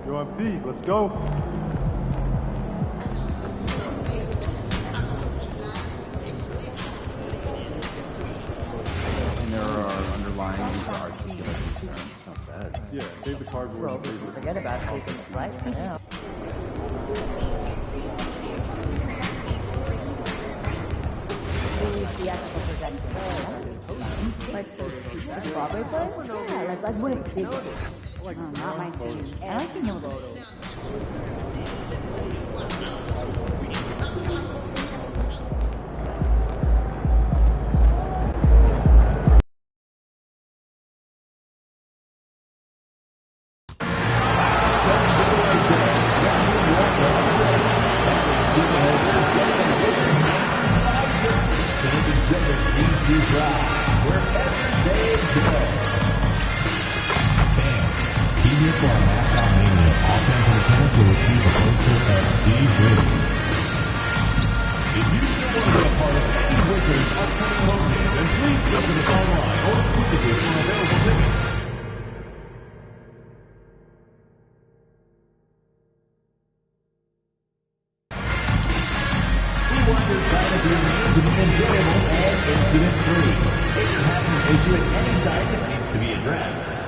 You're on feed. Let's go. And there are underlying articulate concerns. Not bad. Yeah, save the cardboard. Well, forget about taking it right now. The actual presenter. Like the Broadway play? Yeah, like what it did. Not my thing. I like to know those.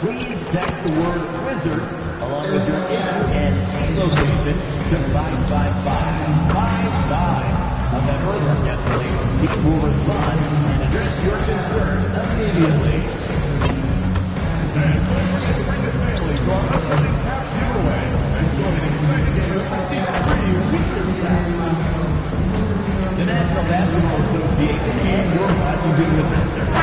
Please text the word Wizards along with your issue and seat location to 55555. A member of our guest relations team will respond and address your concern immediately. And don't forget to bring the family to our upcoming cap giveaway. Enjoy the exciting game of Wizards Pack. The National Basketball Association and your Washington Wizards are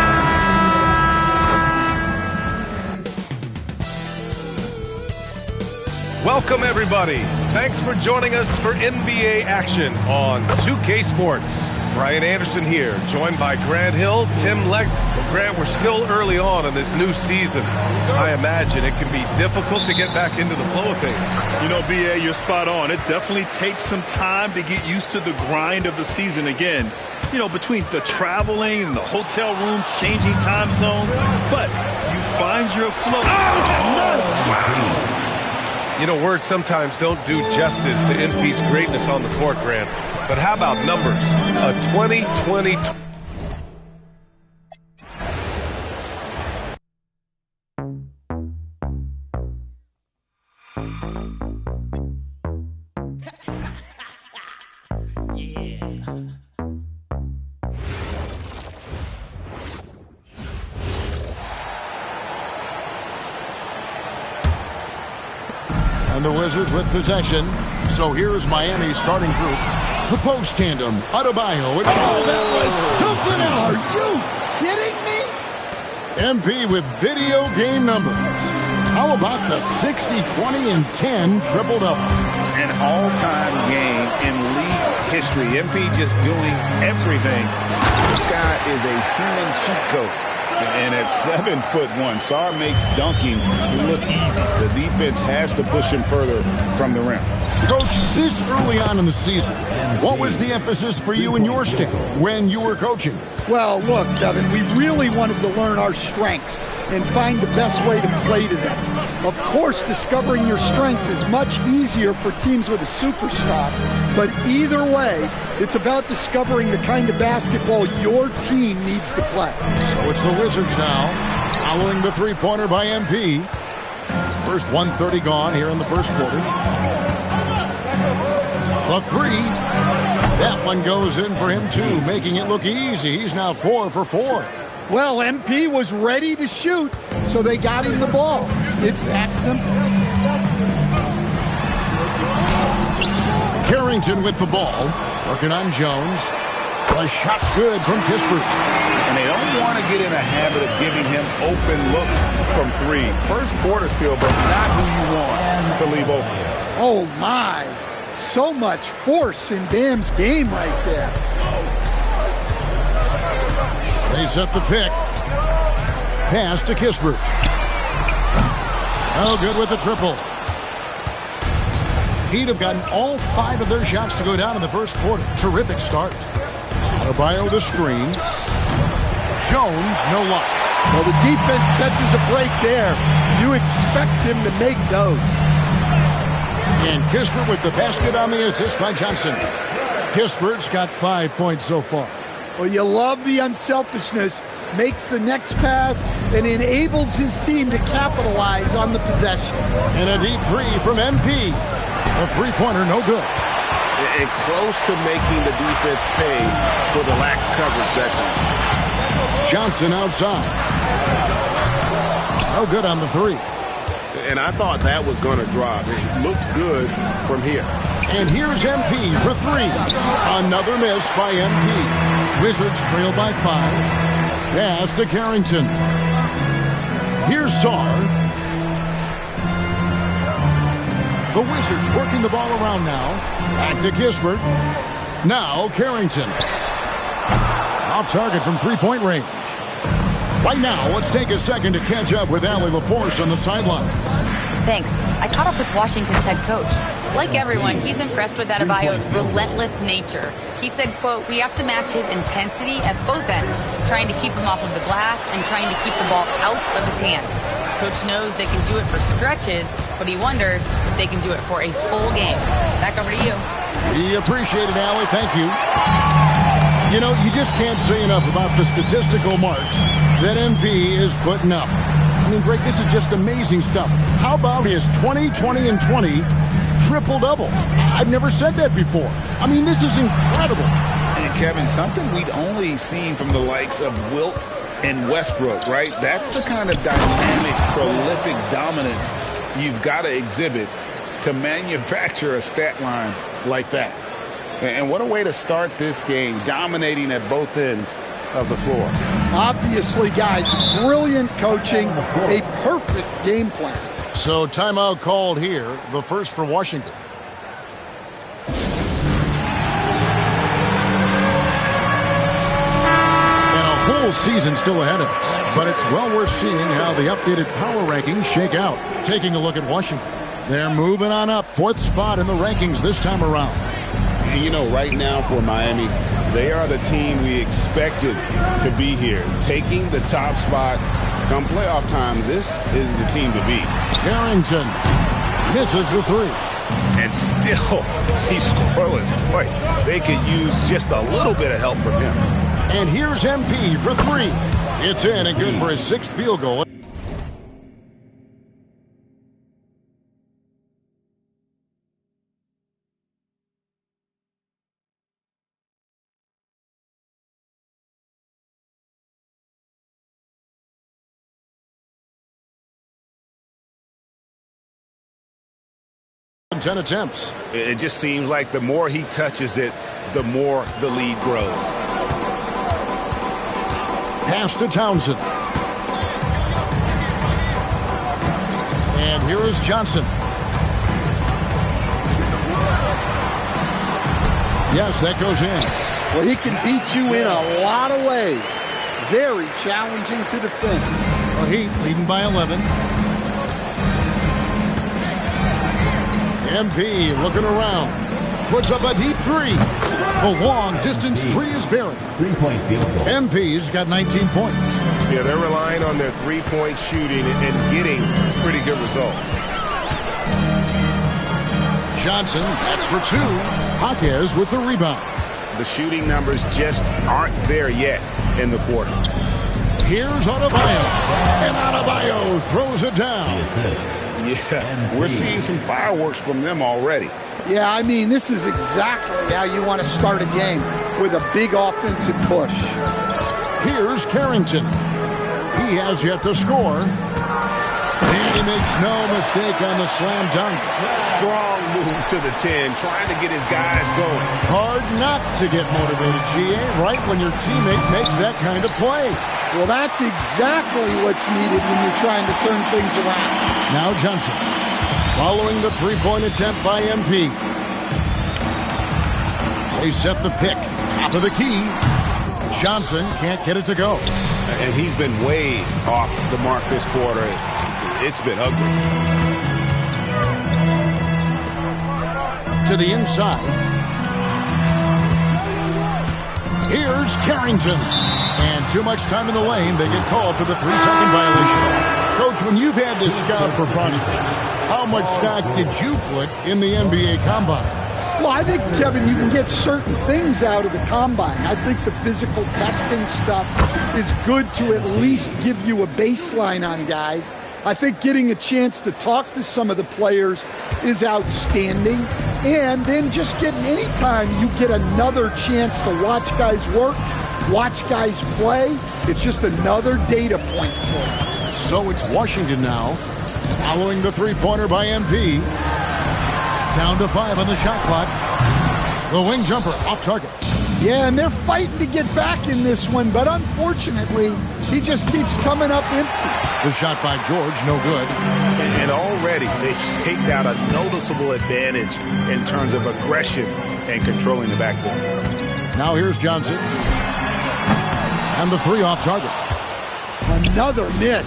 Welcome, everybody. Thanks for joining us for NBA action on 2K Sports. Brian Anderson here, joined by Grant Hill, Tim Legg. Well, Grant, we're still early on in this new season. I imagine it can be difficult to get back into the flow of things. You know, B.A., you're spot on. It definitely takes some time to get used to the grind of the season again. You know, between the traveling and the hotel rooms, changing time zones. But you find your flow. Wow. You know, words sometimes don't do justice to MP's greatness on the court, Grant. But how about numbers? A 2020... And the Wizards with possession. So here's Miami's starting group. The post tandem, Adebayo. Oh, that was something else. Are you kidding me? MP with video game numbers. How about the 60, 20, and 10 triple-double? An all-time game in league history. MP just doing everything. This guy is a human cheat code. And at 7'1", Sarr makes dunking look easy. The defense has to push him further from the rim. Coach, this early on in the season, what was the emphasis for you and your stick when you were coaching? Well, look, Kevin, we really wanted to learn our strengths and find the best way to play to them. Of course, discovering your strengths is much easier for teams with a superstar, but either way, it's about discovering the kind of basketball your team needs to play. So it's the Wizards now, following the three-pointer by MP. First 1:30 gone here in the first quarter. The three, that one goes in for him too, making it look easy. He's now 4 for 4. Well, MP was ready to shoot, so they got him the ball. It's that simple. Carrington with the ball, working on Jones. The shot's good from Kispert. And they don't want to get in a habit of giving him open looks from three. First quarter still, but not who you want to leave open. Oh, my. So much force in Bam's game right there. They set the pick. Pass to Kispert. Oh, good with the triple. He'd have gotten all 5 of their shots to go down in the first quarter. Terrific start. Adebayo the screen. Jones, no luck. Well, the defense catches a break there. You expect him to make those. And Kispert with the basket on the assist by Johnson. Kispert's got 5 points so far. Well, you love the unselfishness. Makes the next pass and enables his team to capitalize on the possession. And a deep three from MP. A three-pointer, no good. And close to making the defense pay for the lax coverage that time. Johnson outside. No good on the three. And I thought that was going to drop. It looked good from here. And here's MP for three. Another miss by MP. Wizards trail by 5. Pass to Carrington. Here's Sarr. The Wizards working the ball around now. Back to Kispert. Now Carrington. Off target from three-point range. Right now, let's take a second to catch up with Allie LaForce on the sidelines. Thanks. I caught up with Washington's head coach. Like everyone, he's impressed with Adebayo's relentless nature. He said, quote, "We have to match his intensity at both ends, trying to keep him off of the glass and trying to keep the ball out of his hands. Coach knows they can do it for stretches, but he wonders if they can do it for a full game." Back over to you. We appreciate it, Allie. Thank you. You know, you just can't say enough about the statistical marks that MP is putting up. I mean, Greg, this is just amazing stuff. How about his 20, 20, and 20 triple-double? I've never said that before. I mean, this is incredible. And Kevin, something we'd only seen from the likes of Wilt and Westbrook, right? That's the kind of dynamic, prolific dominance you've got to exhibit to manufacture a stat line like that. And what a way to start this game, dominating at both ends of the floor. Obviously, guys, brilliant coaching, a perfect game plan. So timeout called here, the first for Washington. And a whole season still ahead of us, but it's well worth seeing how the updated power rankings shake out. Taking a look at Washington. They're moving on up, 4th spot in the rankings this time around. And you know, right now for Miami, they are the team we expected to be here. Taking the top spot come playoff time, this is the team to beat. Carrington misses the three. And still, he's scoreless. Boy, they could use just a little bit of help from him. And here's MP for three. It's in and good for his 6th field goal. 10 attempts. It just seems like the more he touches it, the more the lead grows. Pass to Townsend. And here is Johnson. Yes, that goes in. Well, he can beat you in a lot of ways. Very challenging to defend. Well, Heat leading by 11. MP looking around. Puts up a deep three. The long-distance three is buried. 3-point field goal. MP's got 19 points. Yeah, they're relying on their three-point shooting and getting pretty good results. Johnson, that's for two. Jaquez with the rebound. The shooting numbers just aren't there yet in the quarter. Here's Adebayo. And Adebayo throws it down. Yeah, we're seeing some fireworks from them already. Yeah, I mean, this is exactly how you want to start a game, with a big offensive push. Here's Carrington. He has yet to score. And he makes no mistake on the slam dunk. Strong move to the 10, trying to get his guys going. Hard not to get motivated, GA, right when your teammate makes that kind of play. Well, that's exactly what's needed when you're trying to turn things around. Now Johnson, following the three-point attempt by MP. They set the pick, top of the key. Johnson can't get it to go. And he's been way off the mark this quarter. It's been ugly. To the inside. Here's Carrington. And too much time in the lane, they get called for the 3-second violation. Coach, when you've had to scout for prospects, How much stock did you put in the NBA Combine? Well, I think, Kevin, you can get certain things out of the Combine. I think the physical testing stuff is good to at least give you a baseline on guys. I think getting a chance to talk to some of the players is outstanding. And then just getting anytime you get another chance to watch guys work, watch guys play, it's just another data point for you. So it's Washington now, following the three-pointer by MP. Down to 5 on the shot clock. The wing jumper off target. Yeah, and they're fighting to get back in this one, but unfortunately, he just keeps coming up empty. The shot by George, no good. And already they've staked out a noticeable advantage in terms of aggression and controlling the backboard. Now here's Johnson. And the 3 off target. Another miss.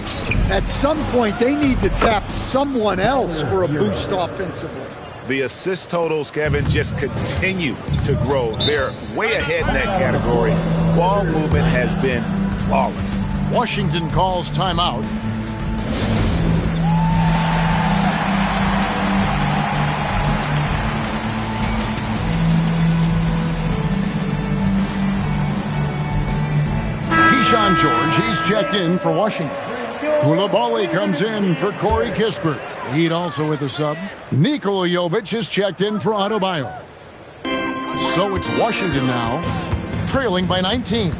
At some point, they need to tap someone else for a boost offensively. The assist totals, Kevin, just continue to grow. They're way ahead in that category. Ball movement has been flawless. Washington calls timeout. Keyshawn George, he's checked in for Washington. Koulibaly comes in for Corey Kispert. He'd also with the sub. Nikola Jovic is checked in for Adebayo. So it's Washington now, trailing by 19.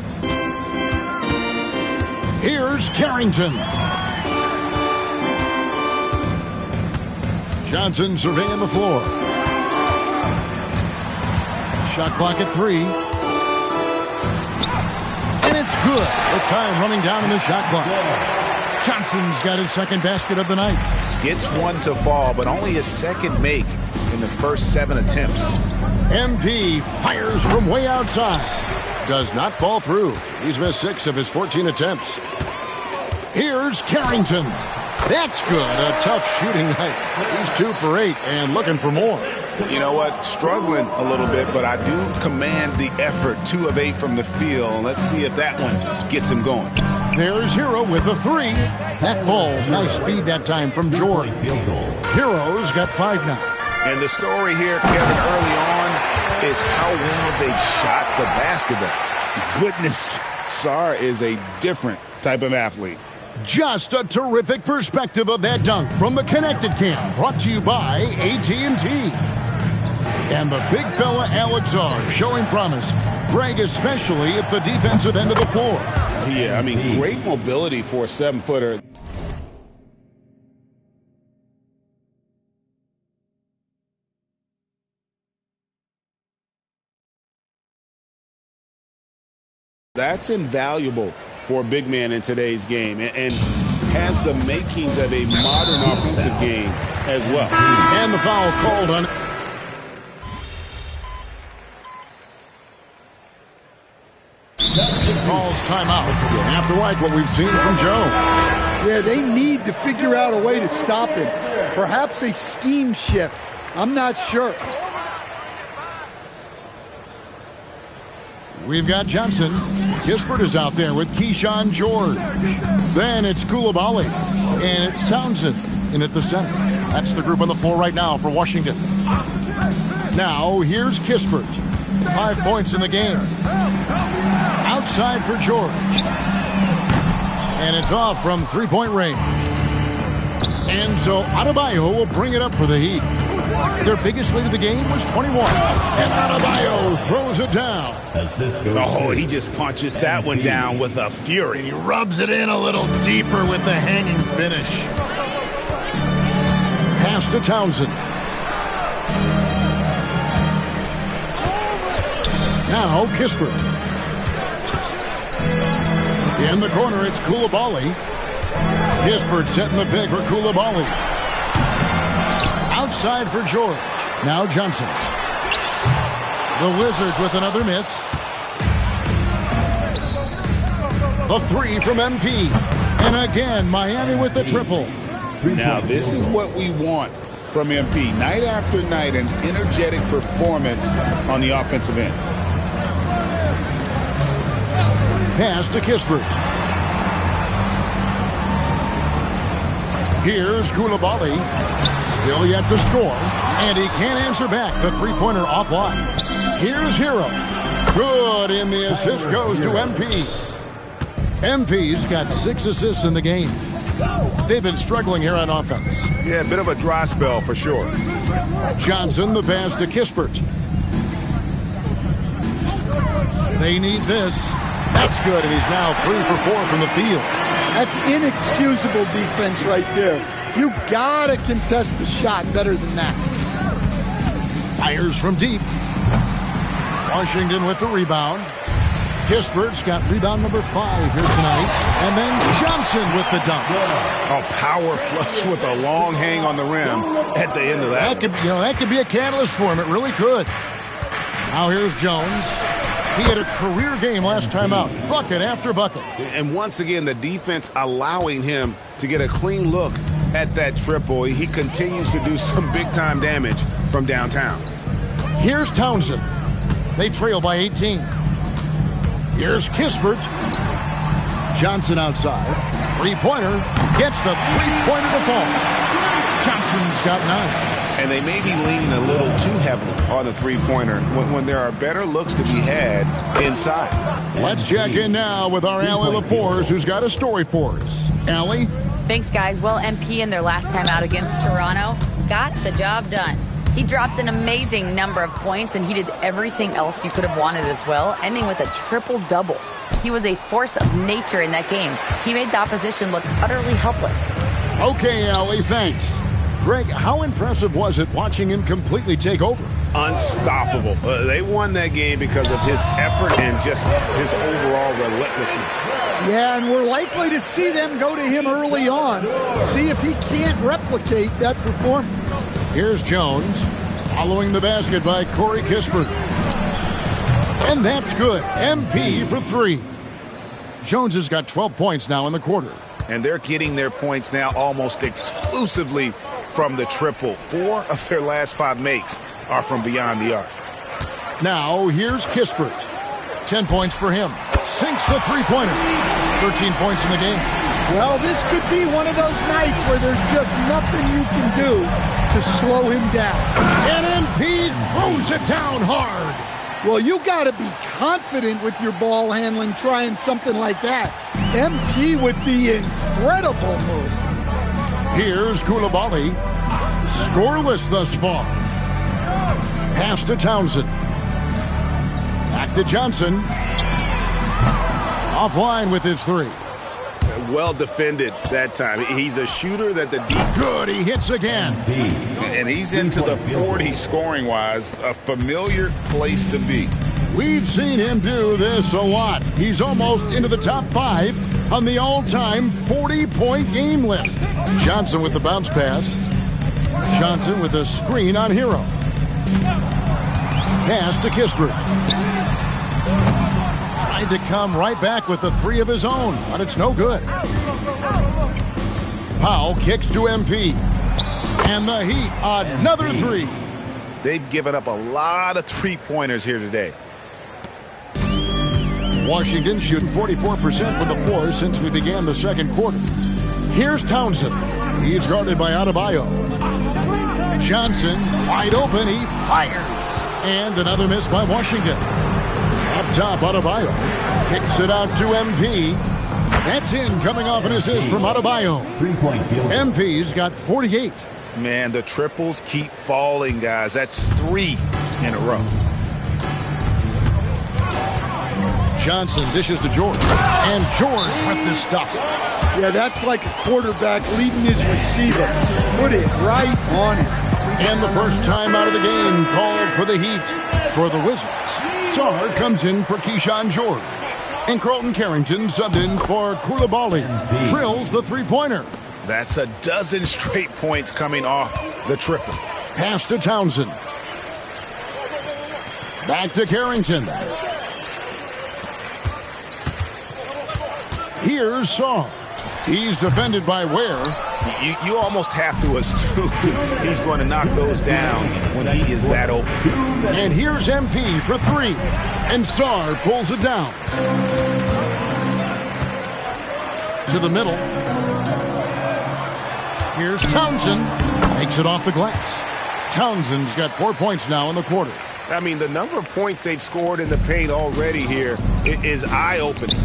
Here's Carrington. Johnson surveying the floor. Shot clock at 3. And it's good. The time running down in the shot clock. Johnson's got his second basket of the night. Gets one to fall, but only his second make in the first 7 attempts. MP fires from way outside. Does not fall through. He's missed 6 of his 14 attempts. Here's Carrington. That's good. A tough shooting night. He's 2 for 8 and looking for more. You know what? Struggling a little bit, but I do command the effort. 2 of 8 from the field. Let's see if that one gets him going. There's Hero with a 3. That falls. Nice feed that time from George. Hero's got 5 now. And the story here, Kevin, early on is how well they shot the basketball. Goodness, Sarr is a different type of athlete. Just a terrific perspective of that dunk from the Connected Cam, brought to you by AT&T. And the big fella Alex Sarr showing promise. Greg especially at the defensive end of the floor. Yeah, I mean, great mobility for a 7-footer. That's invaluable for a big man in today's game and has the makings of a modern offensive game as well. And the foul called on... Calls timeout. You have to like what we've seen from Joe. Yeah, they need to figure out a way to stop him. Perhaps a scheme shift. I'm not sure. We've got Johnson. Kispert is out there with Keyshawn George. Then it's Koulibaly. And it's Townsend in at the center. That's the group on the floor right now for Washington. Now, here's Kispert. 5 points in the game. Outside for George. And it's off from three-point range. And so Adebayo will bring it up for the Heat. Their biggest lead of the game was 21. And Adebayo throws it down. Oh, he just punches that one down with a fury. And he rubs it in a little deeper with the hanging finish. Pass to Townsend. Now Kispert. In the corner, it's Koulibaly. Kispert setting the pick for Koulibaly. Outside for George. Now Johnson. The Wizards with another miss. The 3 from MP. And again, Miami with the triple. Now, this is what we want from MP. Night after night, an energetic performance on the offensive end. Pass to Kispert. Here's Koulibaly. Still yet to score. And he can't answer back. The three-pointer offline. Here's Hero. Good, and the assist goes to MP. MP's got 6 assists in the game. They've been struggling here on offense. Yeah, a bit of a dry spell for sure. Johnson, the pass to Kispert. They need this. That's good, and he's now 3 for 4 from the field. That's inexcusable defense right there. You gotta contest the shot better than that. Fires from deep. Washington with the rebound. Kispert's got rebound number 5 here tonight. And then Johnson with the dunk. A power flush with a long hang on the rim at the end of that. That could be a catalyst for him. It really could. Now here's Jones. He had a career game last time out. Bucket after bucket. And once again, the defense allowing him to get a clean look at that triple. He continues to do some big-time damage from downtown. Here's Townsend. They trail by 18. Here's Kispert. Johnson outside. Three-pointer. Gets the three-pointer to fall. Johnson's got 9. And they may be leaning a little too heavily on the three-pointer when there are better looks to be had inside. Let's check in now with our Allie LaForce, who's got a story for us. Allie? Thanks, guys. Well, MP in their last time out against Toronto got the job done. He dropped an amazing number of points, and he did everything else you could have wanted as well, ending with a triple-double. He was a force of nature in that game. He made the opposition look utterly helpless. Okay, Allie, thanks. Greg, how impressive was it watching him completely take over? Unstoppable. They won that game because of his effort and just his overall relentlessness. Yeah, and we're likely to see them go to him early on. See if he can't replicate that performance. Here's Jones, following the basket by Corey Kispert. And that's good. MP for 3. Jones has got 12 points now in the quarter. And they're getting their points now almost exclusively from the triple. 4 of their last 5 makes are from beyond the arc. Now, here's Kispert. 10 points for him. Sinks the three-pointer. 13 points in the game. Well, this could be one of those nights where there's just nothing you can do to slow him down. And MP throws it down hard. Well, you got to be confident with your ball handling trying something like that. MP with the incredible move. Here's Koulibaly. Scoreless thus far. Pass to Townsend. Back to Johnson. Offline with his 3. Well defended that time. He's a shooter that the deep... Good, he hits again. And he's into the 40 scoring-wise. A familiar place to be. We've seen him do this a lot. He's almost into the top 5 on the all-time 40-point game list. Johnson with the bounce pass. Johnson with a screen on Hero. Pass to Kispert. Tried to come right back with the 3 of his own, but it's no good. Powell kicks to MP. And the Heat, another 3. They've given up a lot of three-pointers here today. Washington shooting 44% from the floor since we began the second quarter. Here's Townsend. He's guarded by Adebayo. Johnson, wide open, he fires. And another miss by Washington. Up top, Adebayo kicks it out to MP. That's in, coming off an assist from Adebayo. MP's got 48. Man, the triples keep falling, guys. That's 3 in a row. Johnson dishes to George. And George with this stuff. Yeah, that's like a quarterback leading his receiver. Put it right on it. And the first time out of the game called for the Heat. For the Wizards, Sarr comes in for Keyshawn George. And Carlton Carrington subbed in for Koulibaly. Drills the three-pointer. That's a dozen straight points coming off the triple. Pass to Townsend. Back to Carrington. Here's Sarr. He's defended by Ware. You almost have to assume he's going to knock those down when he is that open. And here's MP for 3. And Sarr pulls it down. To the middle. Here's Townsend. Makes it off the glass. Townsend's got 4 points now in the quarter. I mean, the number of points they've scored in the paint already here is eye-opening.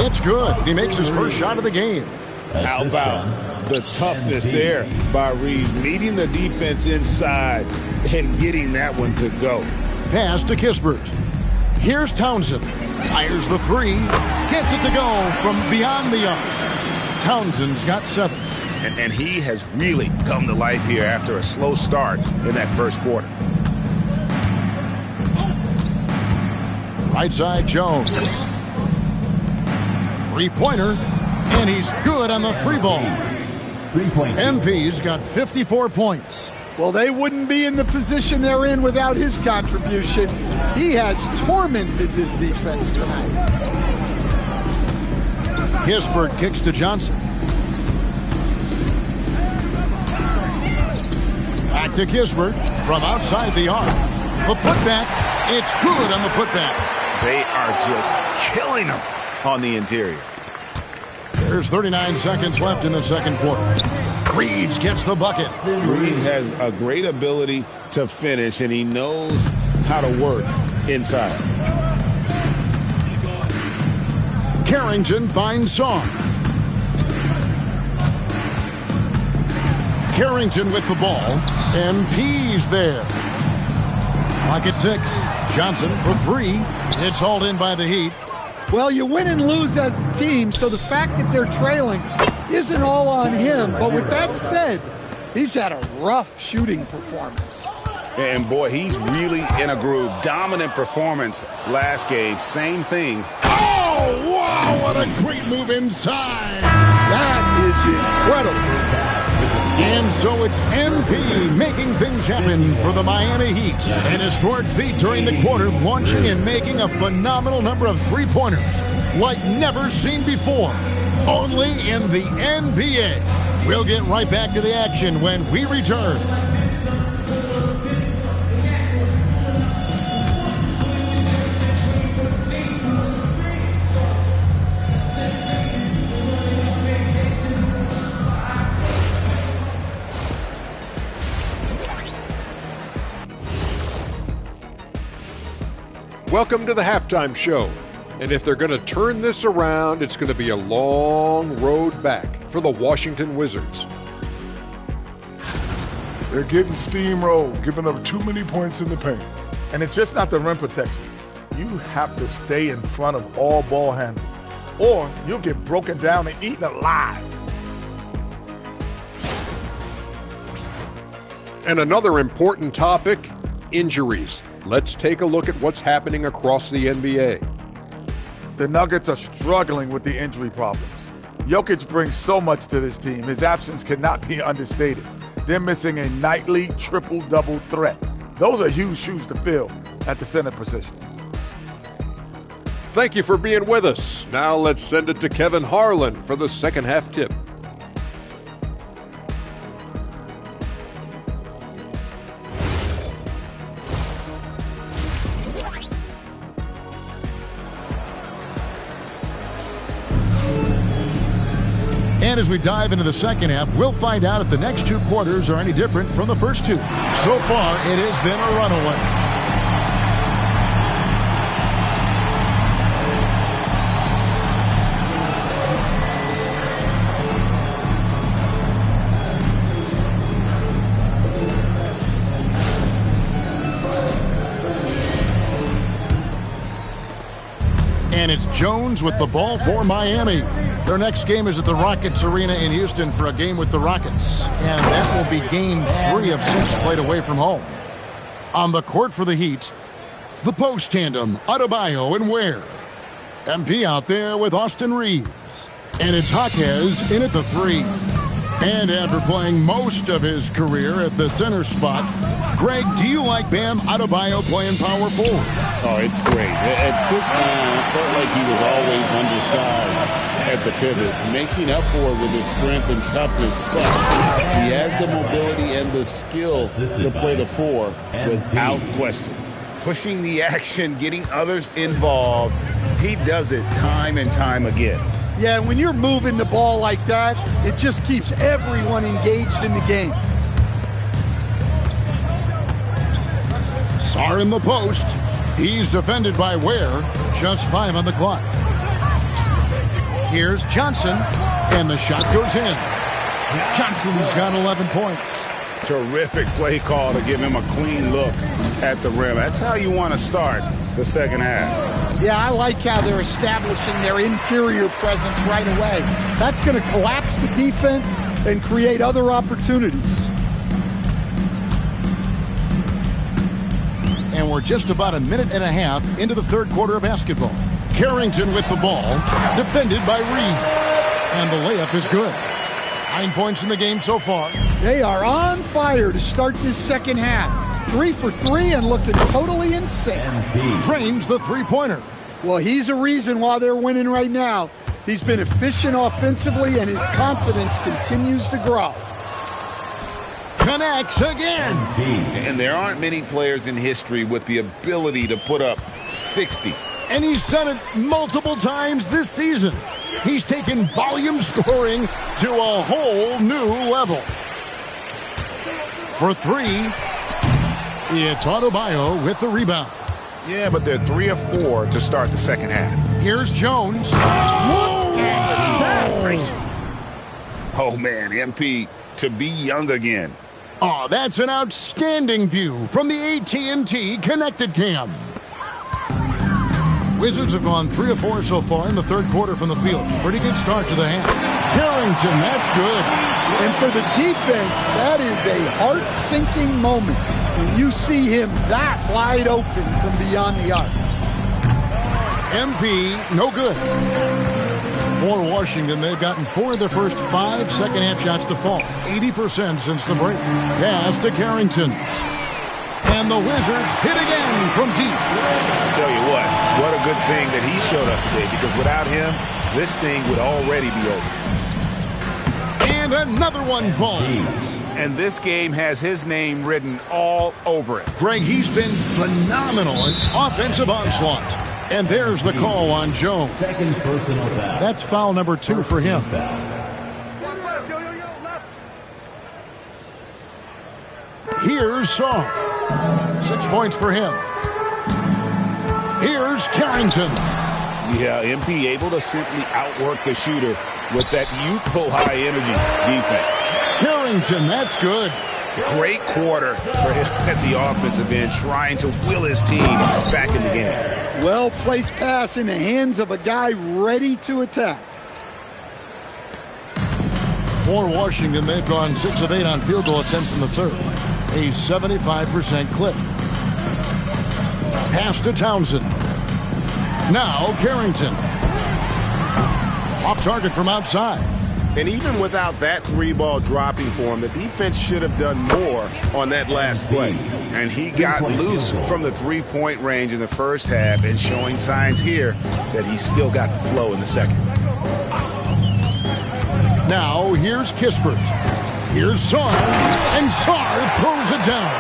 It's good. He makes his first shot of the game. How about the toughness there by Reeves, meeting the defense inside and getting that one to go. Pass to Kispert. Here's Townsend. Fires the three. Gets it to go from beyond the arc. Townsend's got 7. And he has really come to life here after a slow start in that first quarter. Right side, Jones. Three-pointer, and he's good on the three ball. MP's got 54 points. Well, they wouldn't be in the position they're in without his contribution. He has tormented this defense tonight. Kispert kicks to Johnson. Back to Kispert from outside the arc. The putback, it's good on the putback. They are just killing him on the interior. There's 39 seconds left in the second quarter. Reeves gets the bucket. Reeves has a great ability to finish, and he knows how to work inside. Carrington finds Song. Carrington with the ball, and P's there. Clock at 6. Johnson for 3. It's hauled in by the Heat. Well, you win and lose as a team, so the fact that they're trailing isn't all on him. But with that said, he's had a rough shooting performance. And boy, he's really in a groove. Dominant performance last game. Same thing. Oh, wow, what a great move inside. That is incredible. And so it's MP making things happen for the Miami Heat. An historic feat during the quarter, launching and making a phenomenal number of three-pointers like never seen before. Only in the NBA. We'll get right back to the action when we return. Welcome to the halftime show. And if they're going to turn this around, it's going to be a long road back for the Washington Wizards. They're getting steamrolled, giving up too many points in the paint. And it's just not the rim protection. You have to stay in front of all ball handlers, or you'll get broken down and eaten alive. And another important topic, injuries. Let's take a look at what's happening across the NBA. The Nuggets are struggling with the injury problems. Jokic brings so much to this team. His absence cannot be understated. They're missing a nightly triple-double threat. Those are huge shoes to fill at the center position. Thank you for being with us. Now let's send it to Kevin Harlan for the second half tip. And as we dive into the second half, we'll find out if the next two quarters are any different from the first two. So far, it has been a runaway. And it's Jones with the ball for Miami. Their next game is at the Rockets Arena in Houston for a game with the Rockets. And that will be game 3 of 6 played away from home. On the court for the Heat, the post tandem, Adebayo and Ware. MP out there with Austin Reeves. And it's Jaquez in at the 3. And after playing most of his career at the center spot, Greg, do you like Bam Adebayo playing power forward? Oh, it's great. At 6'9", I felt like he was always undersized at the pivot, making up for it with his strength and toughness. But he has the mobility and the skill to play the 4 without question. Pushing the action, getting others involved. He does it time and time again. Yeah, when you're moving the ball like that, it just keeps everyone engaged in the game. Sarr in the post. He's defended by Ware. Just 5 on the clock. Here's Johnson, and the shot goes in. Johnson's got 11 points. Terrific play call to give him a clean look at the rim. That's how you want to start the second half. Yeah, I like how they're establishing their interior presence right away. That's going to collapse the defense and create other opportunities. And we're just about a minute and a half into the third quarter of basketball. Carrington with the ball, defended by Reed. And the layup is good. 9 points in the game so far. They are on fire to start this second half. 3 for 3 and looking totally in sync. Drains the three-pointer. Well, he's a reason why they're winning right now. He's been efficient offensively, and his confidence continues to grow. Connects again. And there aren't many players in history with the ability to put up 60. And he's done it multiple times this season. He's taken volume scoring to a whole new level. For 3, it's Adebayo with the rebound. Yeah, but they're 3 of 4 to start the second half. Here's Jones. Oh, man, MP to be young again. Oh, that's an outstanding view from the AT&T Connected Cam. Wizards have gone 3 of 4 so far in the third quarter from the field. Pretty good start to the half. Carrington, that's good. And for the defense, that is a heart-sinking moment when you see him that wide open from beyond the arc. MP, no good. For Washington, they've gotten 4 of their first 5 second-half shots to fall. 80% since the break. Pass to Carrington. And the Wizards hit again from deep. I'll tell you what a good thing that he showed up today, because without him, this thing would already be over. And another one falls. And this game has his name written all over it. Greg, he's been phenomenal in offensive onslaught. And there's the call on Jones. Second personal foul. That's foul number 2 for him. Here's Sarr. 6 points for him. Here's Carrington. Yeah, MP able to simply outwork the shooter with that youthful high-energy defense. Carrington, that's good. Great quarter for him at the offensive end, trying to will his team back in the game. Well-placed pass in the hands of a guy ready to attack. For Washington, they've gone 6 of 8 on field goal attempts in the third. A 75% clip. Pass to Townsend. Now Carrington. Off target from outside. And even without that 3-ball dropping for him, the defense should have done more on that last play. And he got loose from the 3-point range in the first half, and showing signs here that he's still got the flow in the second. Now here's Kispert. Here's Sarr. And Sarr throws it down.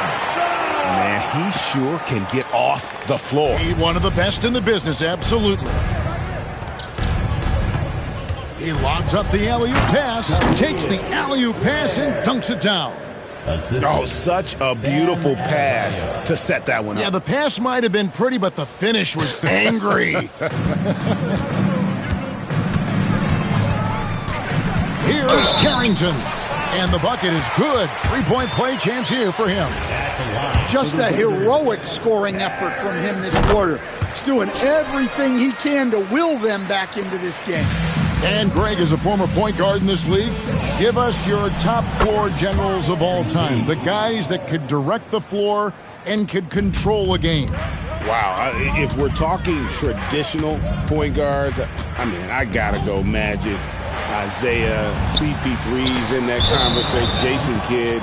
Man, he sure can get off the floor. He's one of the best in the business, absolutely. He lobs up the alley-oop pass, takes the alley-oop pass, and dunks it down. Oh, such a beautiful pass to set that one up. Yeah, the pass might have been pretty, but the finish was angry. Here's Carrington. And the bucket is good. 3-point play chance here for him. Just a heroic scoring effort from him this quarter. He's doing everything he can to will them back into this game. And Greg, is a former point guard in this league, give us your top 4 generals of all time. The guys that could direct the floor and could control a game. Wow, if we're talking traditional point guards, I mean, I gotta go Magic, Isaiah, CP3's in that conversation, Jason Kidd.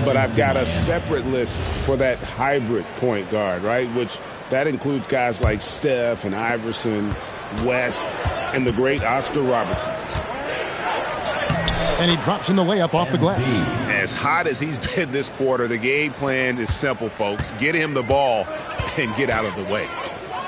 But I've got a separate list for that hybrid point guard, right? Which that includes guys like Steph and Iverson, West, and the great Oscar Robertson. And he drops in the layup off the glass. As hot as he's been this quarter, the game plan is simple, folks. Get him the ball and get out of the way.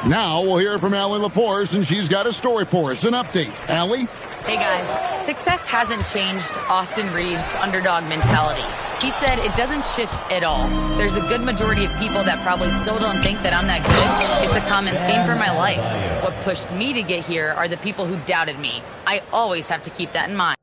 Now we'll hear from Allie LaForce, and she's got a story for us. An update. Allie? Hey guys, success hasn't changed Austin Reeves' underdog mentality. He said it doesn't shift at all. There's a good majority of people that probably still don't think that I'm that good. It's a common theme for my life. What pushed me to get here are the people who doubted me. I always have to keep that in mind.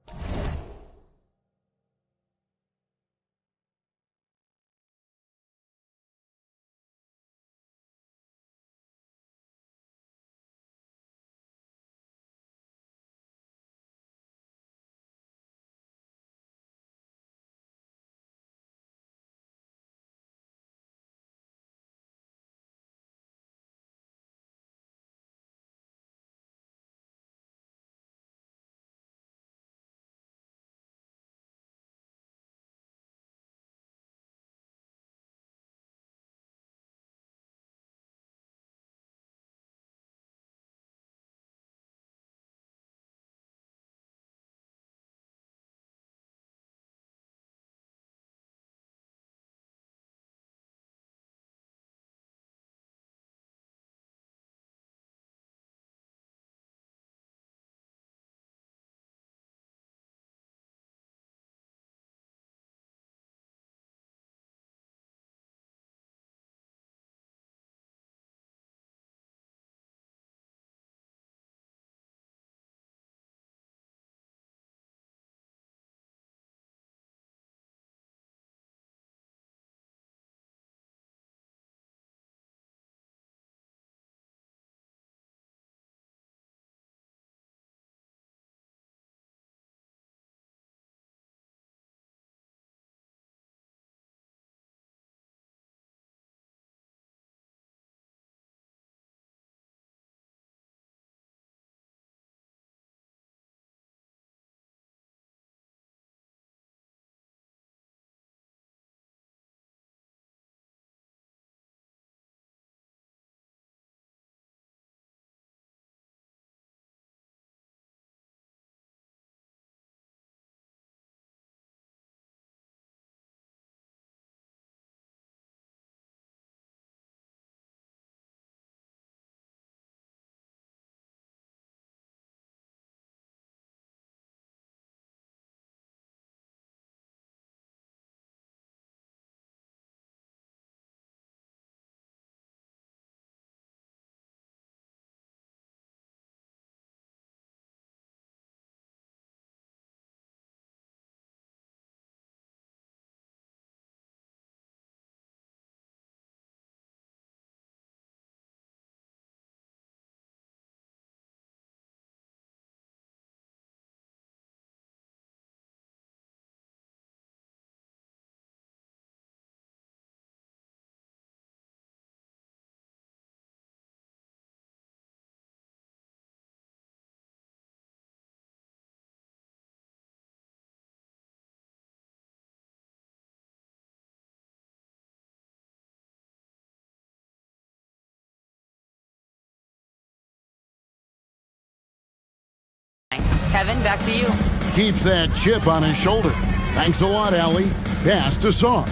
Kevin, back to you. Keeps that chip on his shoulder. Thanks a lot, Allie. Pass to Saar.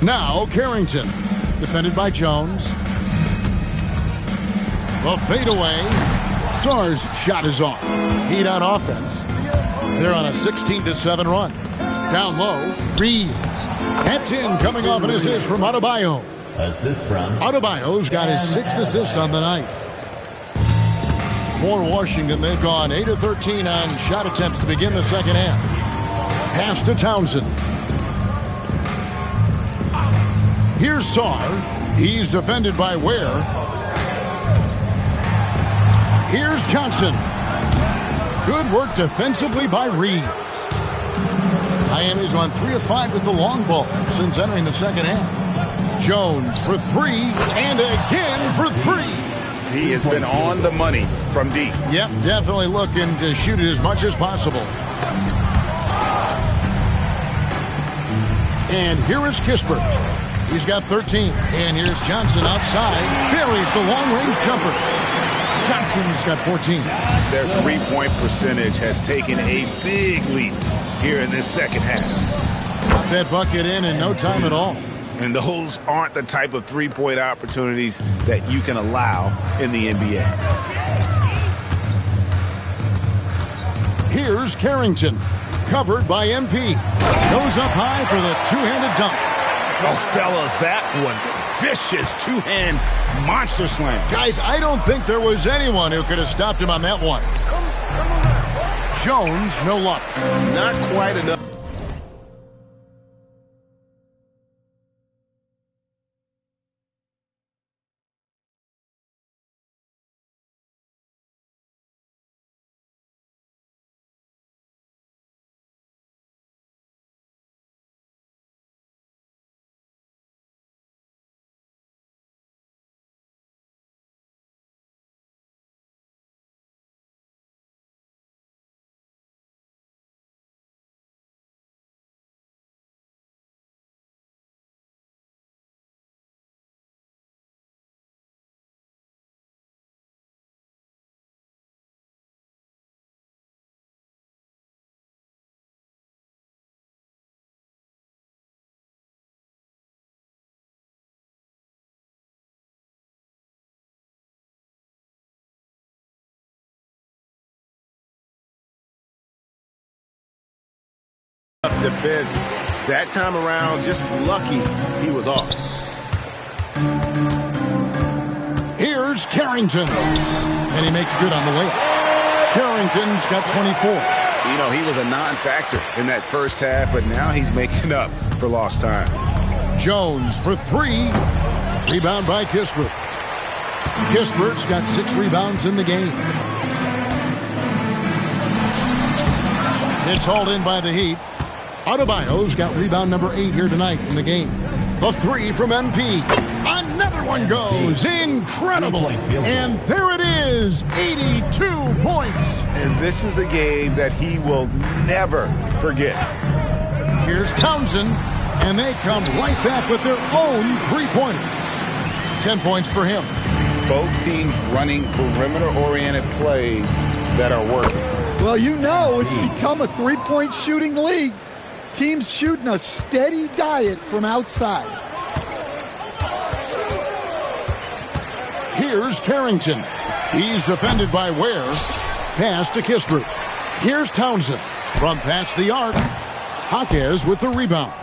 Now Carrington. Defended by Jones. The fadeaway. Saar's shot is off. Heat on offense. They're on a 16-7 run. Down low, Reeves. That's in, coming off an assist from Adebayo. Assist from Adebayo's got his 6th assist on the night. For Washington, they've gone 8 of 13 on shot attempts to begin the second half. Pass to Townsend. Here's Saar. He's defended by Ware. Here's Johnson. Good work defensively by Reeves. Miami's on 3 of 5 with the long ball since entering the second half. Jones for 3, and again for 3. He has been on the money from deep. Yep, definitely looking to shoot it as much as possible. And here is Kispert. He's got 13. And here's Johnson outside. Buries the long-range jumper. Johnson's got 14. Their three-point percentage has taken a big leap here in this second half. Got that bucket in no time at all. And those aren't the type of three-point opportunities that you can allow in the NBA. Here's Carrington, covered by MP. Goes up high for the two-handed dunk. Oh, fellas, that was vicious two-hand monster slam. Guys, I don't think there was anyone who could have stopped him on that one. Jones, no luck. Not quite enough. Defense that time around, just lucky he was off. Here's Carrington, and he makes good on the way. Carrington's got 24. You know, he was a non-factor in that first half, but now he's making up for lost time. Jones for three. Rebound by Kispert. Kispert's got 6 rebounds in the game. It's hauled in by the Heat. Adebayo's got rebound number 8 here tonight in the game. The three from MP. Another one goes. Incredible. And there it is. 82 points. And this is a game that he will never forget. Here's Townsend. And they come right back with their own three-pointer. 10 points for him. Both teams running perimeter-oriented plays that are working. Well, you know, it's become a three-point shooting league. Teams shooting a steady diet from outside. Here's Carrington. He's defended by Ware. Pass to Kispert. Here's Townsend. From past the arc. Jaquez with the rebound.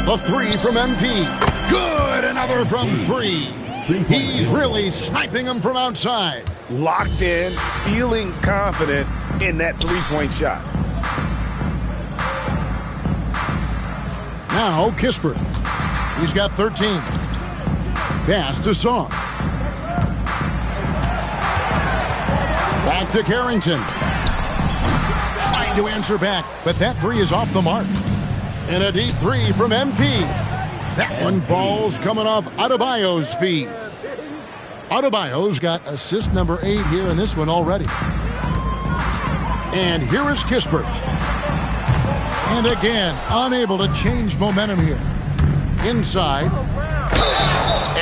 The three from MP. Good! Another from 3. He's really sniping them from outside. Locked in, feeling confident in that three-point shot. Now Kispert. He's got 13. Pass to Song. Back to Carrington. Trying to answer back, but that three is off the mark. And a deep three from MP. That one falls coming off Adebayo's feet. Adebayo's got assist number 8 here in this one already. And here is Kispert. And again, unable to change momentum here. Inside.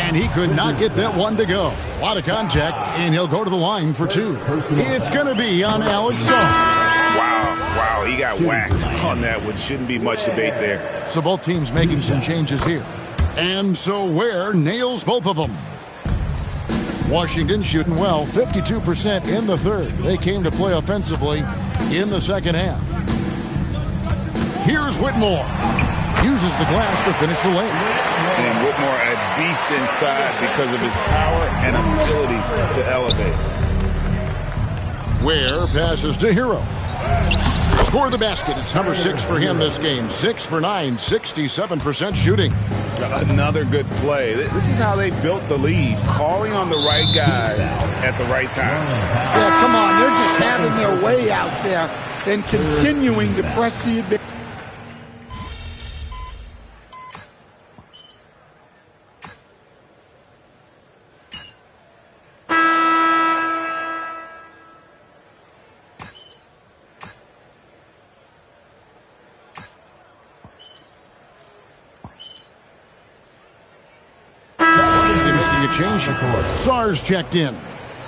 And he could not get that one to go. A lot of contact, and he'll go to the line for 2. It's going to be on Alex Song. Wow, he got whacked on that one. Shouldn't be much debate there. So both teams making some changes here. And so Ware nails both of them. Washington shooting well, 52% in the third. They came to play offensively in the second half. Here's Whitmore. Uses the glass to finish the lane. And Whitmore a beast inside because of his power and ability to elevate. Ware passes to Hero. Score the basket. It's number 6 for him this game. 6 for 9, 67% shooting. Another good play. This is how they built the lead, calling on the right guys at the right time. Yeah, come on. They're just having their way out there and continuing to press the advantage. Change. Sar's checked in.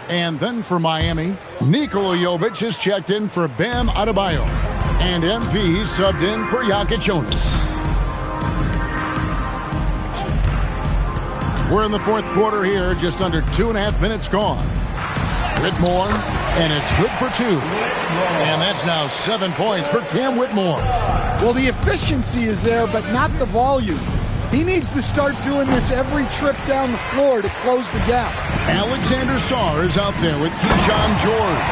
And then for Miami, Nikola Jovic is checked in for Bam Adebayo. And MP subbed in for Jonas. We're in the fourth quarter here, just under 2.5 minutes gone. Whitmore, and it's good for 2. And that's now 7 points for Cam Whitmore. Well, the efficiency is there, but not the volume. He needs to start doing this every trip down the floor to close the gap. Alexander Sarr is out there with Keyshawn George.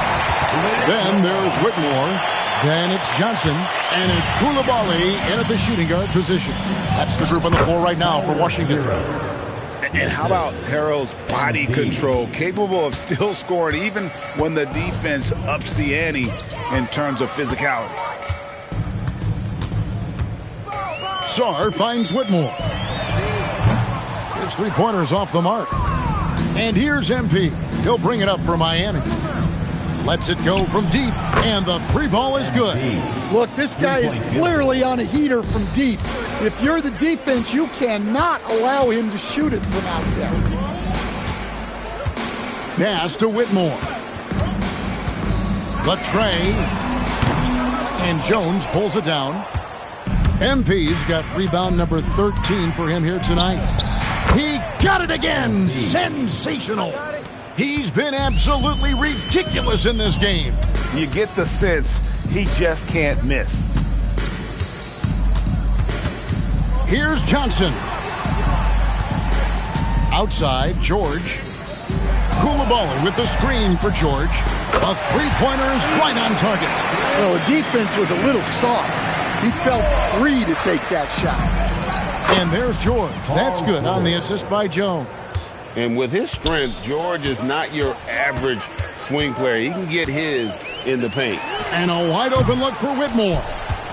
Then there's Whitmore. Then it's Johnson. And it's Koulibaly in at the shooting guard position. That's the group on the floor right now for Washington. And how about Harrell's body control, capable of still scoring even when the defense ups the ante in terms of physicality. Sarr finds Whitmore. His three-pointer's off the mark. And here's MP. He'll bring it up for Miami. Lets it go from deep, and the three ball is good. Look, this guy is clearly on a heater from deep. If you're the defense, you cannot allow him to shoot it from out there. Pass to Whitmore. The tray. And Jones pulls it down. MP's got rebound number 13 for him here tonight. He got it again. Sensational. He's been absolutely ridiculous in this game. You get the sense he just can't miss. Here's Johnson. Outside, George. Koulibaly with the screen for George. A three-pointer is right on target. Well, the defense was a little soft. He felt free to take that shot. And there's George. That's good on the assist by Jones. And with his strength, George is not your average swing player. He can get his in the paint. And a wide open look for Whitmore.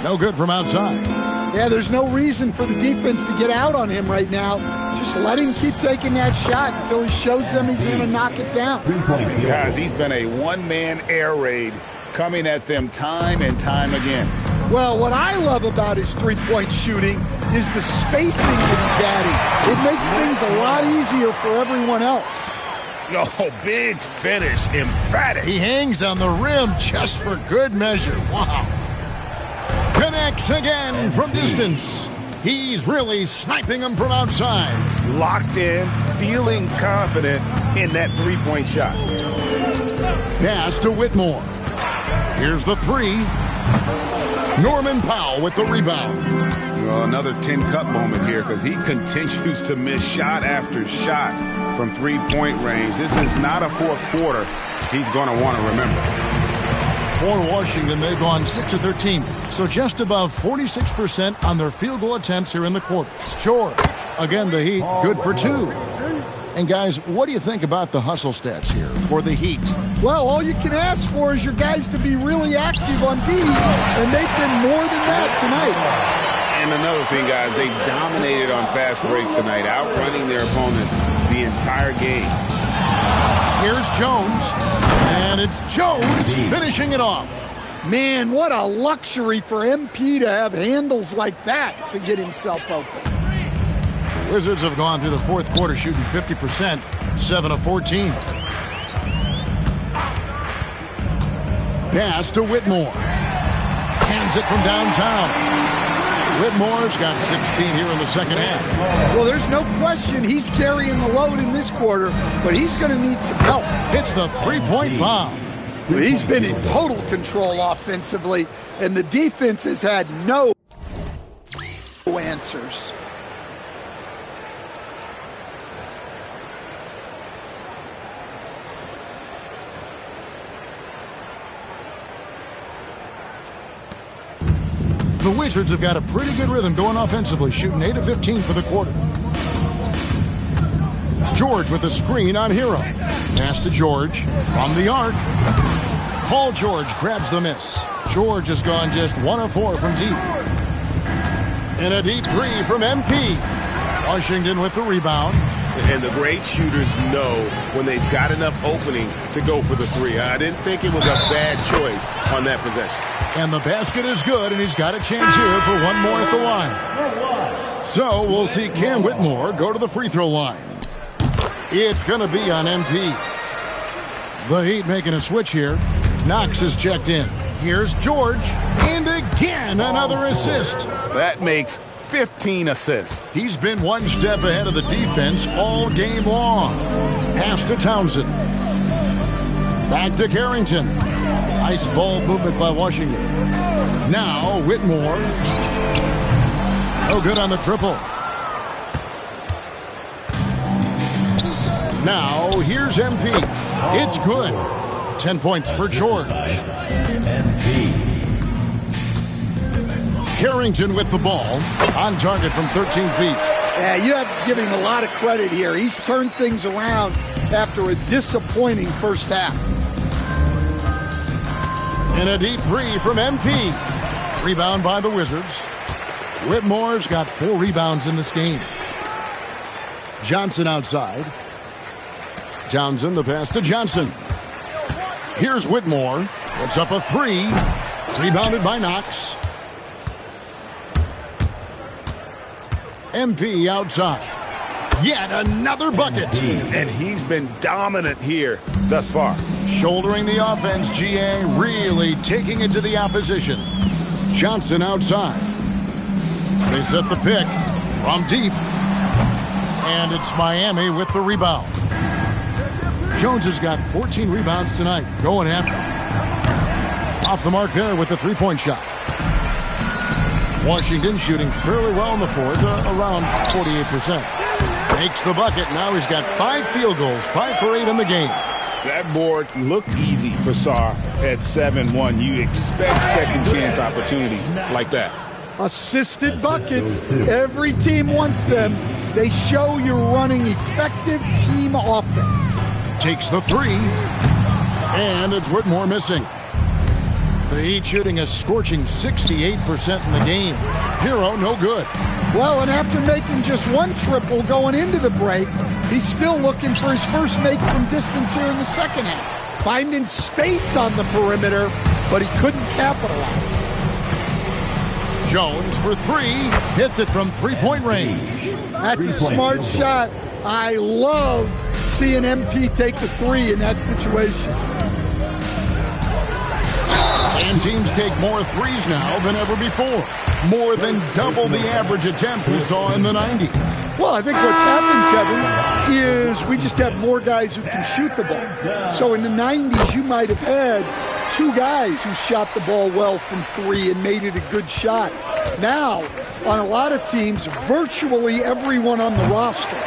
No good from outside. Yeah, there's no reason for the defense to get out on him right now. Just let him keep taking that shot until he shows them he's going to knock it down. Guys, he's been a one-man air raid coming at them time and time again. Well, what I love about his three-point shooting is the spacing that he's adding. It makes things a lot easier for everyone else. Oh, big finish, emphatic. He hangs on the rim just for good measure. Wow. Connects again from distance. He's really sniping them from outside. Locked in, feeling confident in that three-point shot. Pass to Whitmore. Here's the three. Norman Powell with the rebound. Well, another 10-cup moment here because he continues to miss shot after shot from three-point range. This is not a fourth quarter he's going to want to remember. For Washington, they've gone 6 of 13, so just above 46% on their field goal attempts here in the quarter. Sure, again, the Heat, good for 2. And guys, what do you think about the hustle stats here for the Heat? Well, all you can ask for is your guys to be really active on D, and they've been more than that tonight. And another thing, guys, they've dominated on fast breaks tonight, outrunning their opponent the entire game. Here's Jones, and it's Jones finishing it off. Man, what a luxury for MP to have handles like that to get himself open. The Wizards have gone through the fourth quarter shooting 50%, 7 of 14. Pass to Whitmore. Hands it from downtown. Whitmore's got 16 here in the second half. Well, there's no question he's carrying the load in this quarter, but he's going to need some help. Hits the three-point bomb. He's been in total control offensively, and the defense has had no answers. The Wizards have got a pretty good rhythm going offensively, shooting 8 of 15 for the quarter. George with the screen on Hero. Pass to George from the arc. Paul George grabs the miss. George has gone just 1 of 4 from deep. And a deep three from MP. Washington with the rebound. And the great shooters know when they've got enough opening to go for the three. I didn't think it was a bad choice on that possession. And the basket is good, and he's got a chance here for one more at the line. So we'll see Cam Whitmore go to the free throw line. It's going to be on MP. The Heat making a switch here. Knox is checked in. Here's George, and again another assist. That makes 15 assists. He's been one step ahead of the defense all game long. Pass to Townsend. Back to Carrington. Nice ball movement by Washington. Now Whitmore. No good on the triple. Now here's MP. It's good. 10 points for George. Carrington with the ball. On target from 13 feet. Yeah, you have to give him a lot of credit here. He's turned things around after a disappointing first half. And a deep three from MP. Rebound by the Wizards. Whitmore's got 4 rebounds in this game. Johnson outside. Townsend, the pass to Johnson. Here's Whitmore. Puts up a 3. Rebounded by Knox. MP outside. Yet another bucket. And he's been dominant here thus far. Shouldering the offense, GA really taking it to the opposition. Johnson outside. They set the pick from deep. And it's Miami with the rebound. Jones has got 14 rebounds tonight. Going after. Off the mark there with the three-point shot. Washington shooting fairly well in the fourth, around 48%. Makes the bucket. Now he's got 5 field goals, 5 for 8 in the game. That board looked easy for Sarr at 7-1. You expect second chance opportunities like that. Assisted buckets. Every team wants them. They show you're running effective team offense. Takes the 3. And it's Whitmore missing. The Heat shooting a scorching 68% in the game. Hero, no good. Well, and after making just 1 triple going into the break, he's still looking for his first make from distance here in the second half. Finding space on the perimeter, but he couldn't capitalize. Jones for 3. Hits it from three-point range. That's a smart shot. I love seeing MP take the 3 in that situation. And teams take more threes now than ever before. More than double the average attempts we saw in the 90s. Well, I think what's happened, Kevin, is we just have more guys who can shoot the ball. So in the 90s, you might have had 2 guys who shot the ball well from 3 and made it a good shot. Now, on a lot of teams, virtually everyone on the roster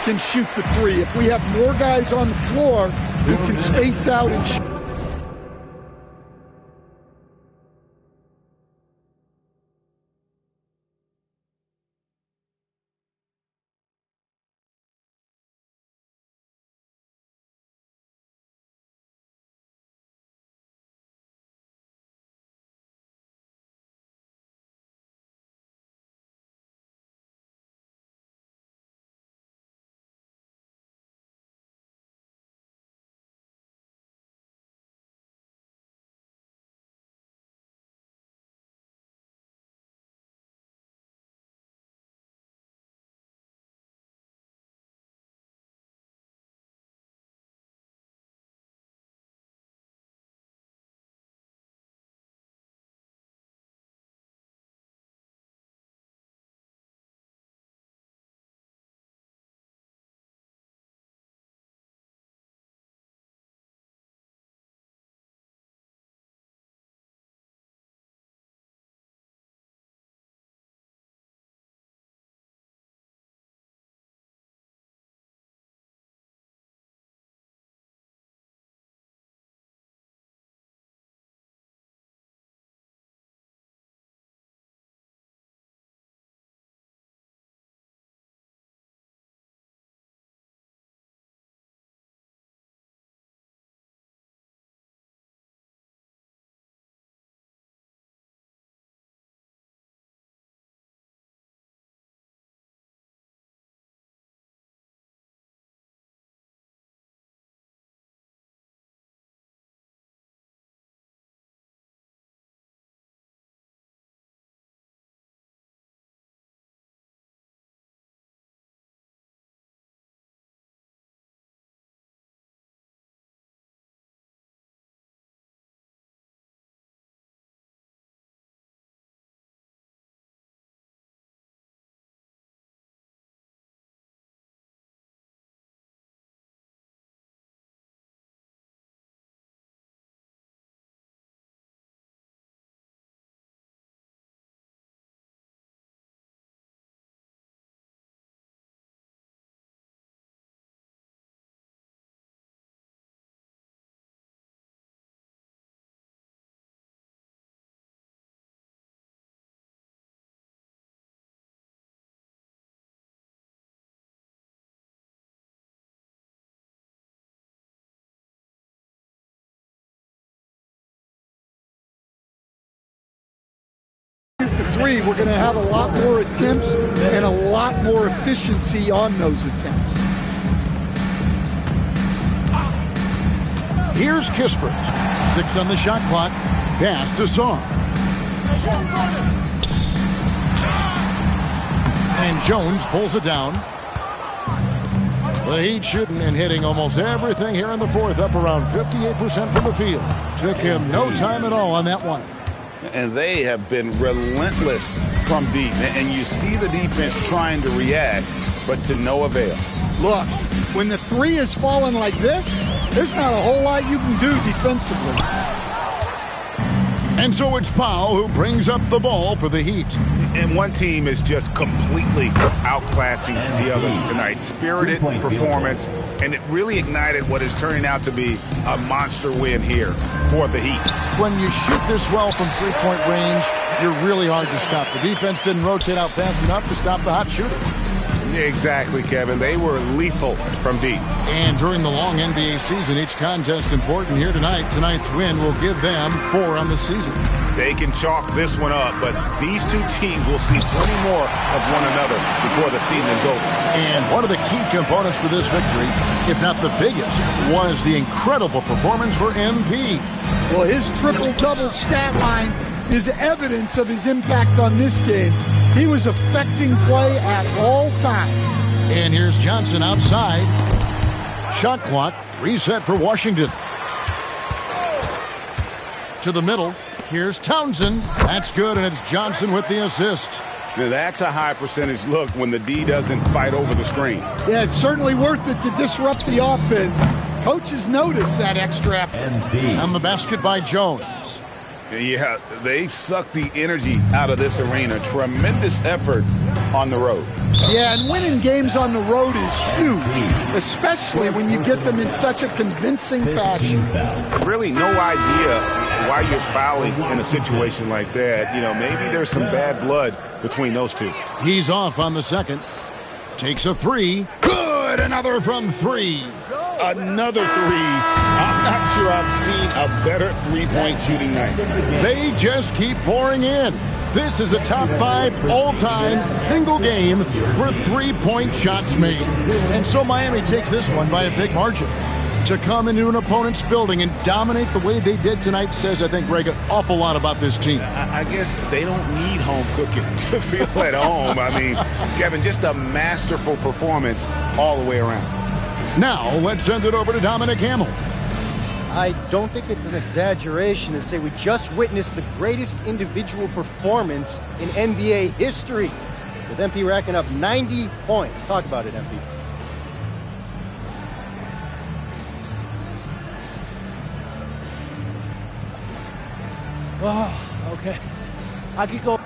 can shoot the 3. If we have more guys on the floor who can space out and shoot. the three, we're going to have a lot more attempts and a lot more efficiency on those attempts. Here's Kispert. 6 on the shot clock. Pass to Saar. And Jones pulls it down. The Heat shooting and hitting almost everything here in the fourth, up around 58% from the field. Took him no time at all on that one. And they have been relentless from deep. And you see the defense trying to react, but to no avail. Look, when the three is falling like this, there's not a whole lot you can do defensively. And so it's Powell who brings up the ball for the Heat. And one team is just completely outclassing the other tonight. Spirited performance, and it really ignited what is turning out to be a monster win here for the Heat. When you shoot this well from three-point range, you're really hard to stop. The defense didn't rotate out fast enough to stop the hot shooter. Exactly, Kevin. They were lethal from deep. And during the long NBA season, each contest important here tonight. Tonight's win will give them 4 on the season. They can chalk this one up, but these two teams will see plenty more of one another before the season's over. And one of the key components to this victory, if not the biggest, was the incredible performance for MP. Well, his triple-double stat line is evidence of his impact on this game. He was affecting play at all times. And here's Johnson outside. Shot clock reset for Washington. To the middle. Here's Townsend. That's good, and it's Johnson with the assist. Now that's a high percentage look when the D doesn't fight over the screen. Yeah, it's certainly worth it to disrupt the offense. Coaches notice that extra effort. And the basket by Jones. Yeah, they've sucked the energy out of this arena. Tremendous effort on the road. Yeah, and winning games on the road is huge, especially when you get them in such a convincing fashion. Really no idea why you're fouling in a situation like that. You know, maybe there's some bad blood between those two. He's off on the second. Takes a three. Good! Another from 3. Another 3. I'm not sure I've seen a better three-point shooting night. They just keep pouring in. This is a top 5 all-time single game for three-point shots made. And so Miami takes this one by a big margin. To come into an opponent's building and dominate the way they did tonight says, I think, Greg, an awful lot about this team. I guess they don't need home cooking to feel at home. I mean, Kevin, just a masterful performance all the way around. Now, let's send it over to Dominic Hamill. I don't think it's an exaggeration to say we just witnessed the greatest individual performance in NBA history, with MP racking up 90 points. Talk about it, MP. Oh, okay. I could go.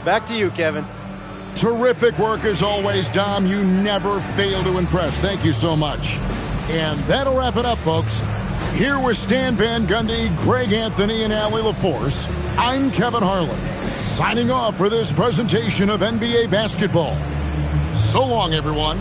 Back to you, Kevin. Terrific work as always, Dom. You never fail to impress. Thank you so much. And that'll wrap it up, folks. Here with Stan Van Gundy, Greg Anthony, and Allie LaForce, I'm Kevin Harlan, signing off for this presentation of NBA basketball. So long, everyone.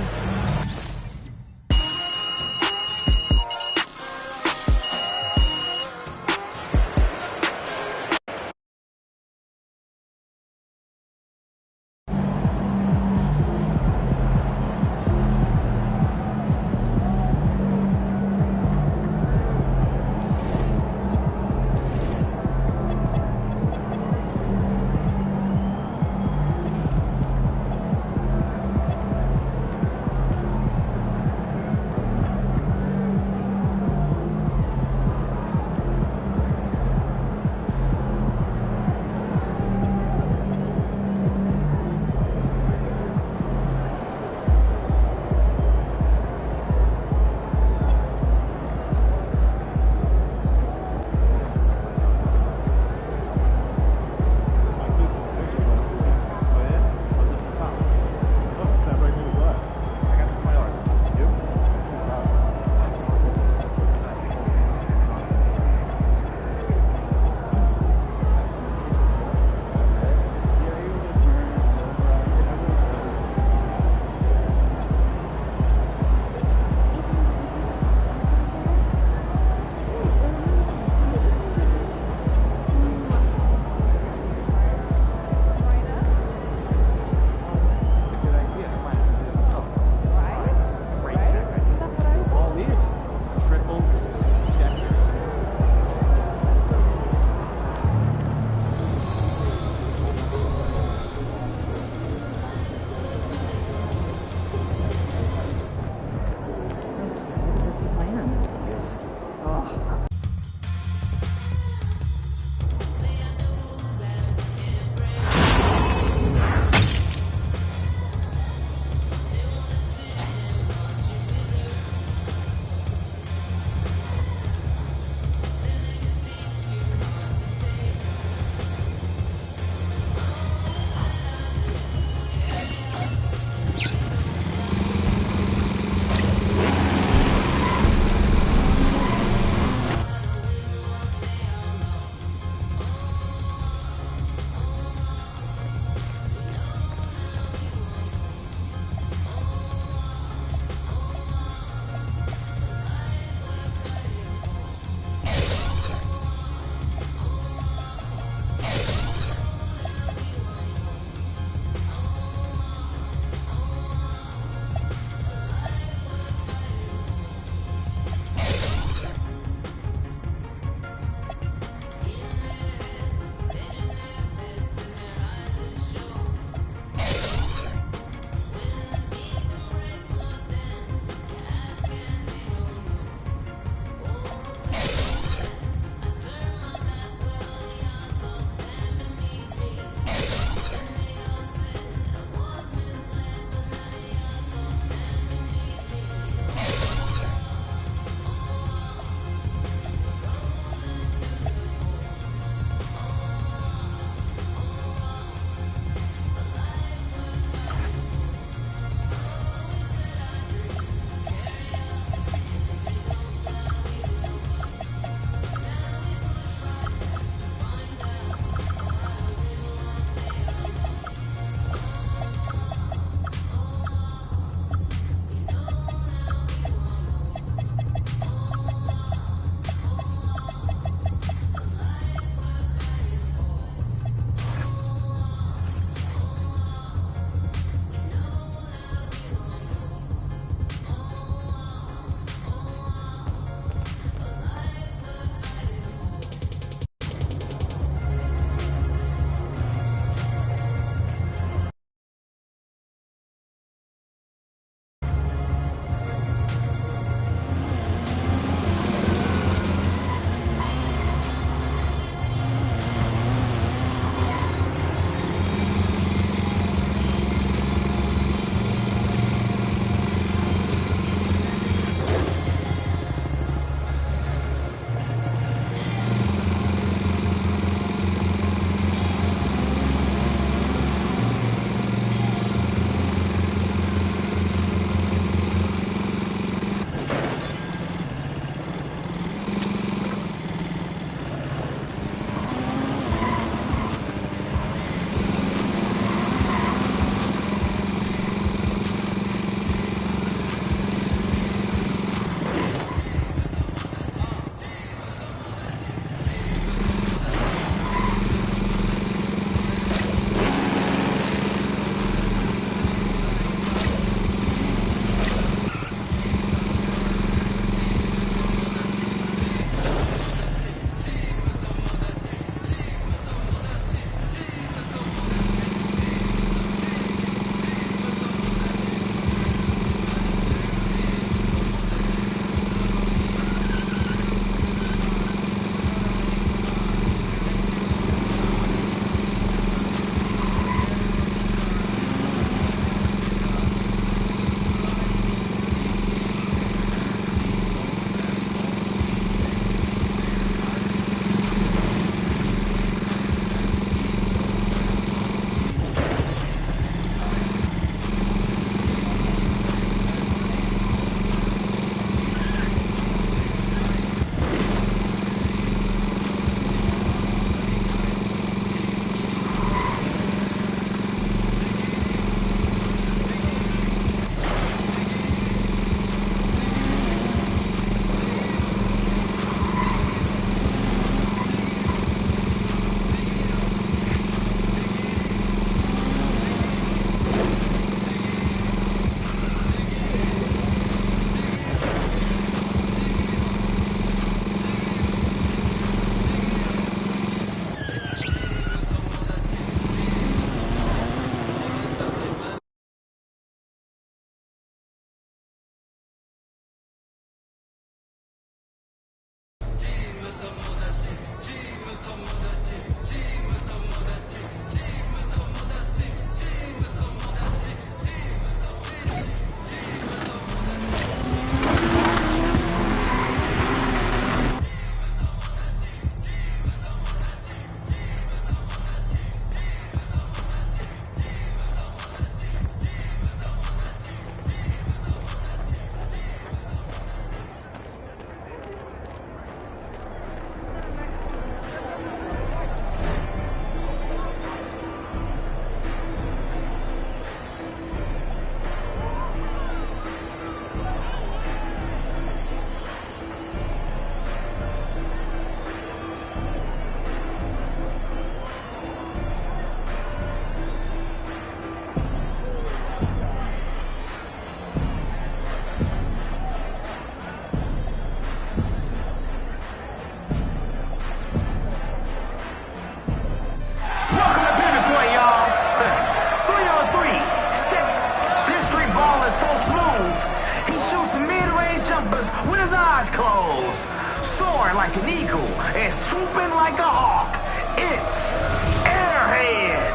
soaring like an eagle and swooping like a hawk. It's Airhead.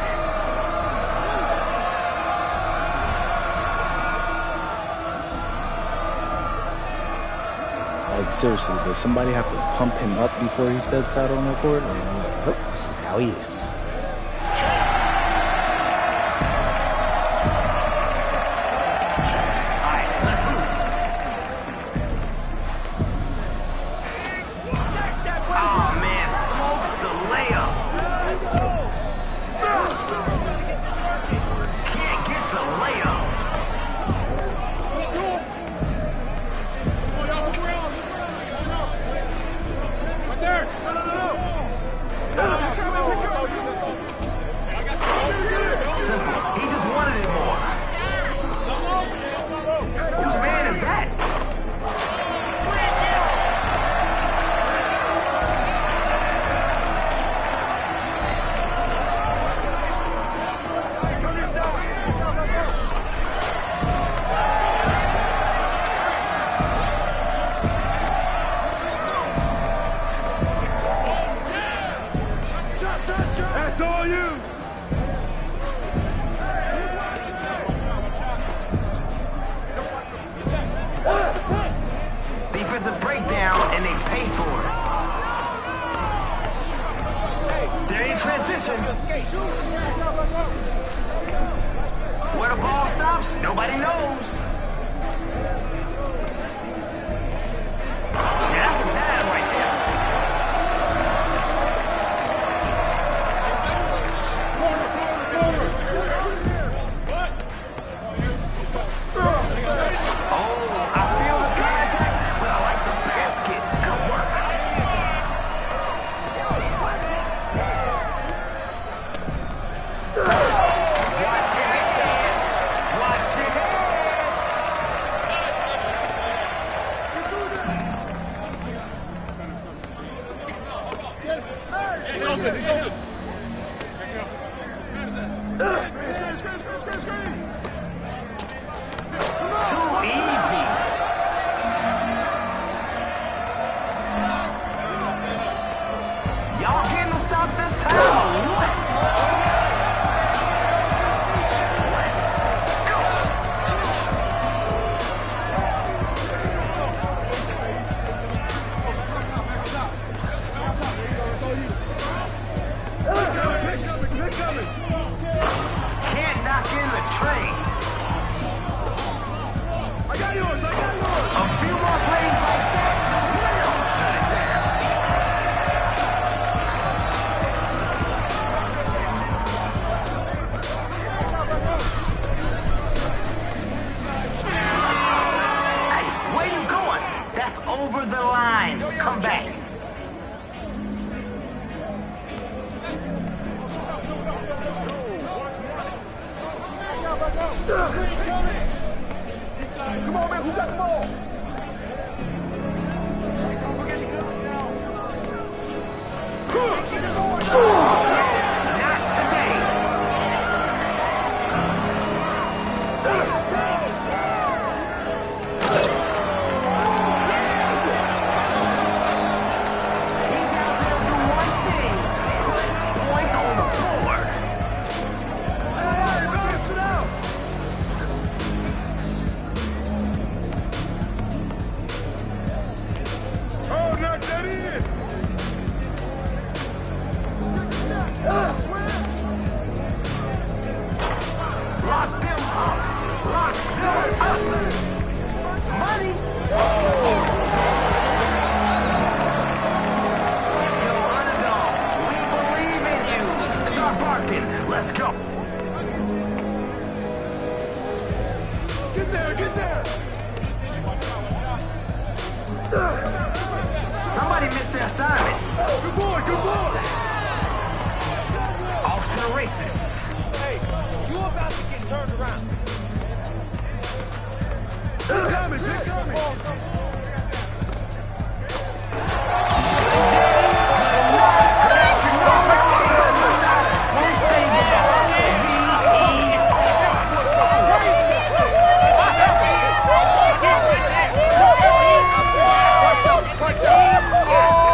Like, seriously, does somebody have to pump him up before he steps out on the court? Or, nope, this is how he is. That's all you! Defensive breakdown, and they pay for it. They're in transition. Where the ball stops, nobody knows. Yeah, that's a dime right there. Over the line. Come back. Screen coming. Come on, man. Who's got the ball? Not today. Let's go. Get there, get there. Somebody missed their assignment. Good boy, good boy. Off to the races. Hey, you about to get turned around. Big coming, big coming. Oh!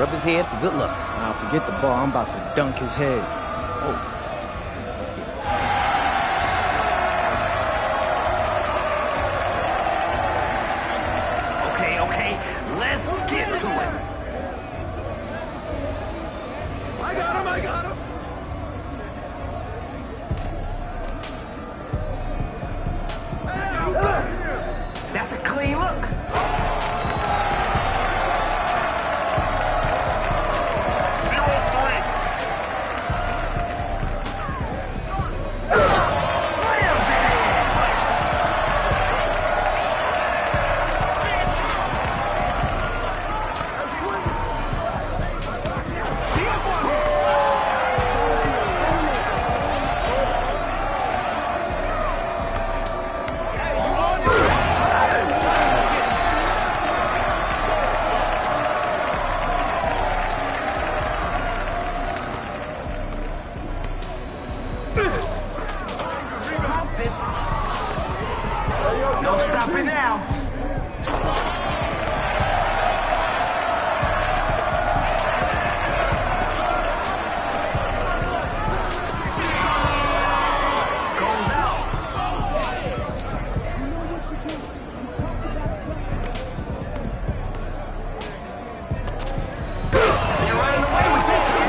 rub his head for good luck. Now forget the ball. I'm about to dunk his head. Oh. Let's get it. Okay, let's get to it. I got him. That's a clean look. No stopping now. Goes out. They're running away with this one.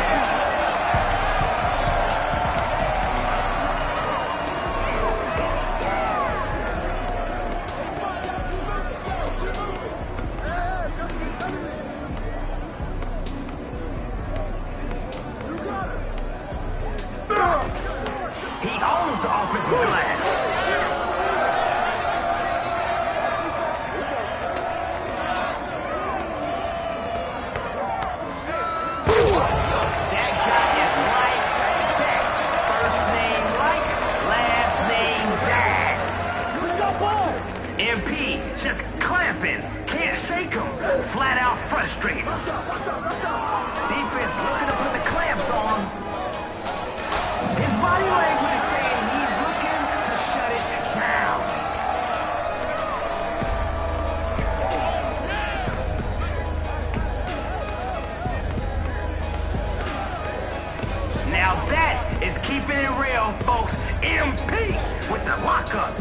He owns the offensive glass. That guy is like this. First name like, last name that. Who's got ball? MP just clamping. Can't shake him. Flat out frustrated. Defense looking to put the clamps on. His body language is saying he's looking to shut it down. Now that is keeping it real, folks. MP with the lockup.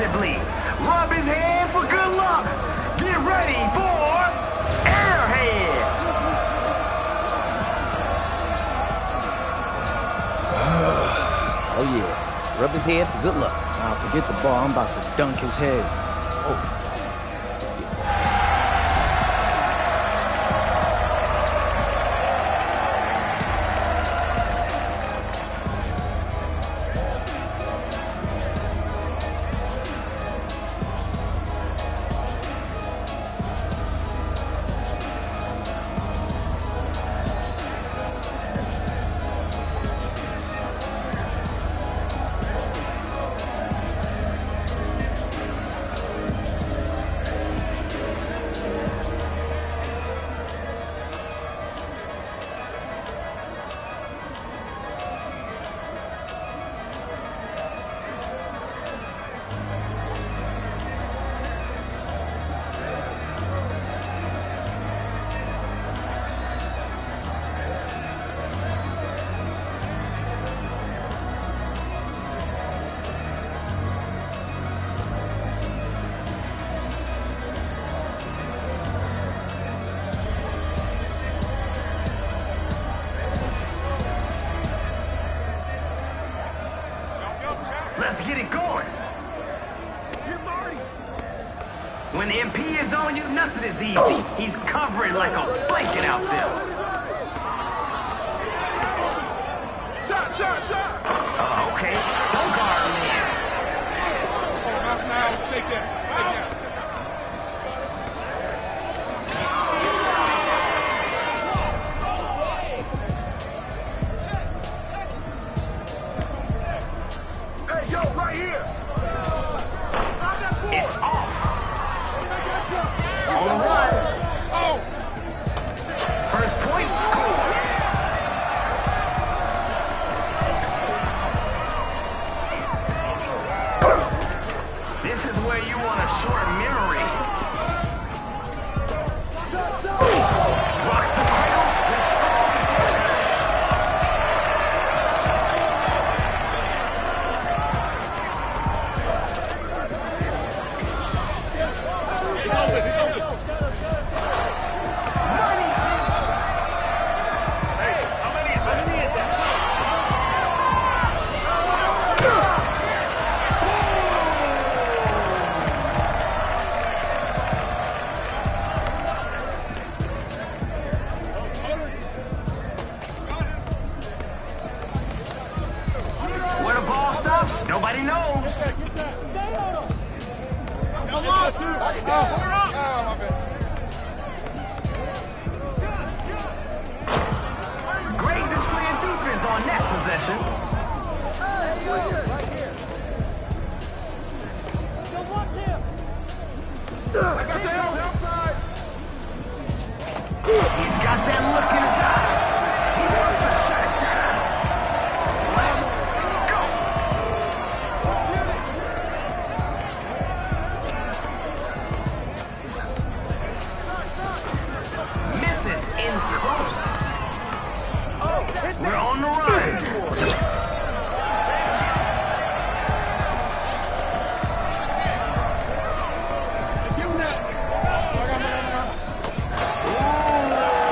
repeatedly. Rub his hand for good luck. Get ready for Airhead. Oh yeah, rub his head for good luck. Now forget the ball, I'm about to dunk his head. Oh. Let's get it going. When MP is on you, nothing is easy. He's covering like a blanket out there. Shot. Okay. Don't guard me. Take that. It's off. All right. First point scored. This is where you want a short memory. Rocks the cradle with strong finish. Where the ball stops, nobody knows. Great display of defense on that possession. He's got that look in his eyes. He wants to shut it down. Let's go. Misses in close. We're on the run. Ooh.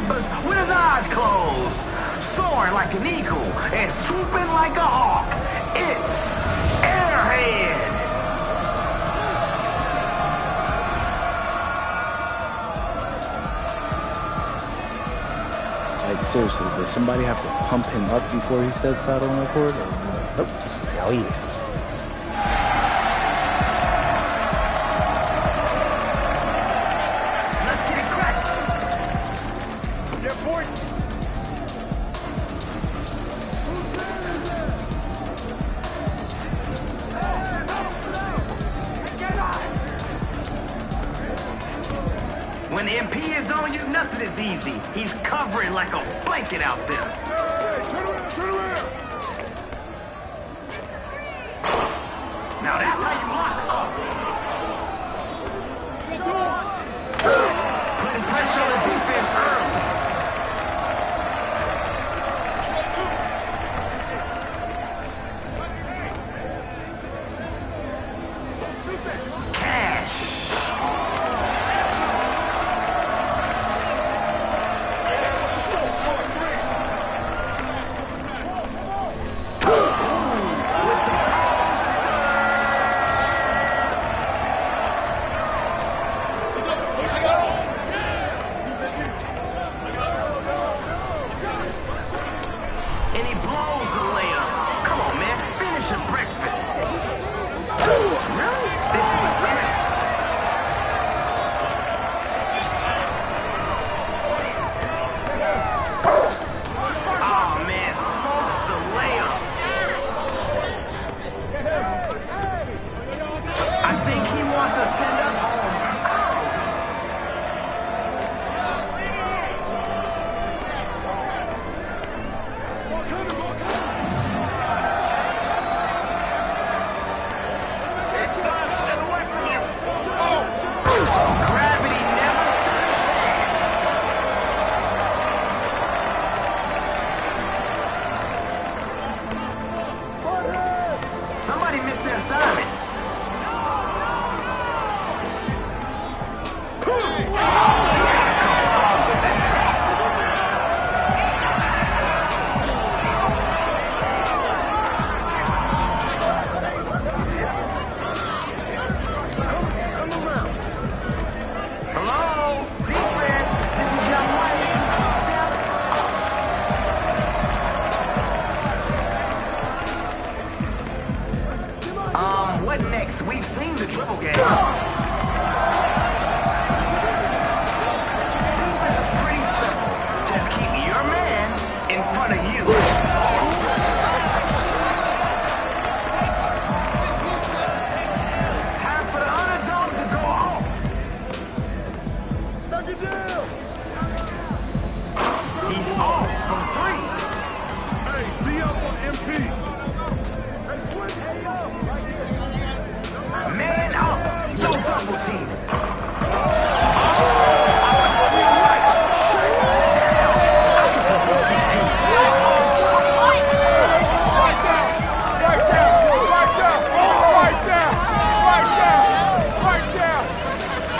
numbers with his eyes closed. Soaring like an eagle and swooping like a hawk. It's Airhead. Like, seriously, does somebody have to pump him up before he steps out on the court? Or, nope, this is how he is. Let's get it cracked. Get point. When the MP is on you, nothing is easy. He's covering like a blanket out there. Now that's how you lock up. Putting pressure on the defense early. Cash. And he blows the layup. Come on, man. Finish your breakfast. Really? This is a crack. Oh, man. Smokes the layup. I think he wants to send us home. Gravity never stood a chance. Somebody missed their assignment. Hello? Defense, this is your White. Step. What next? We've seen the dribble game. This is pretty simple. Just keep your man in front of you. Time for the underdog to go off. He's off from three. Hey, be up on MP. Man up. No double team.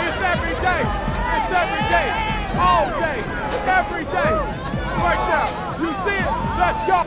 It's every day. It's every day. All day. Every day. Right now. You see it? Let's go.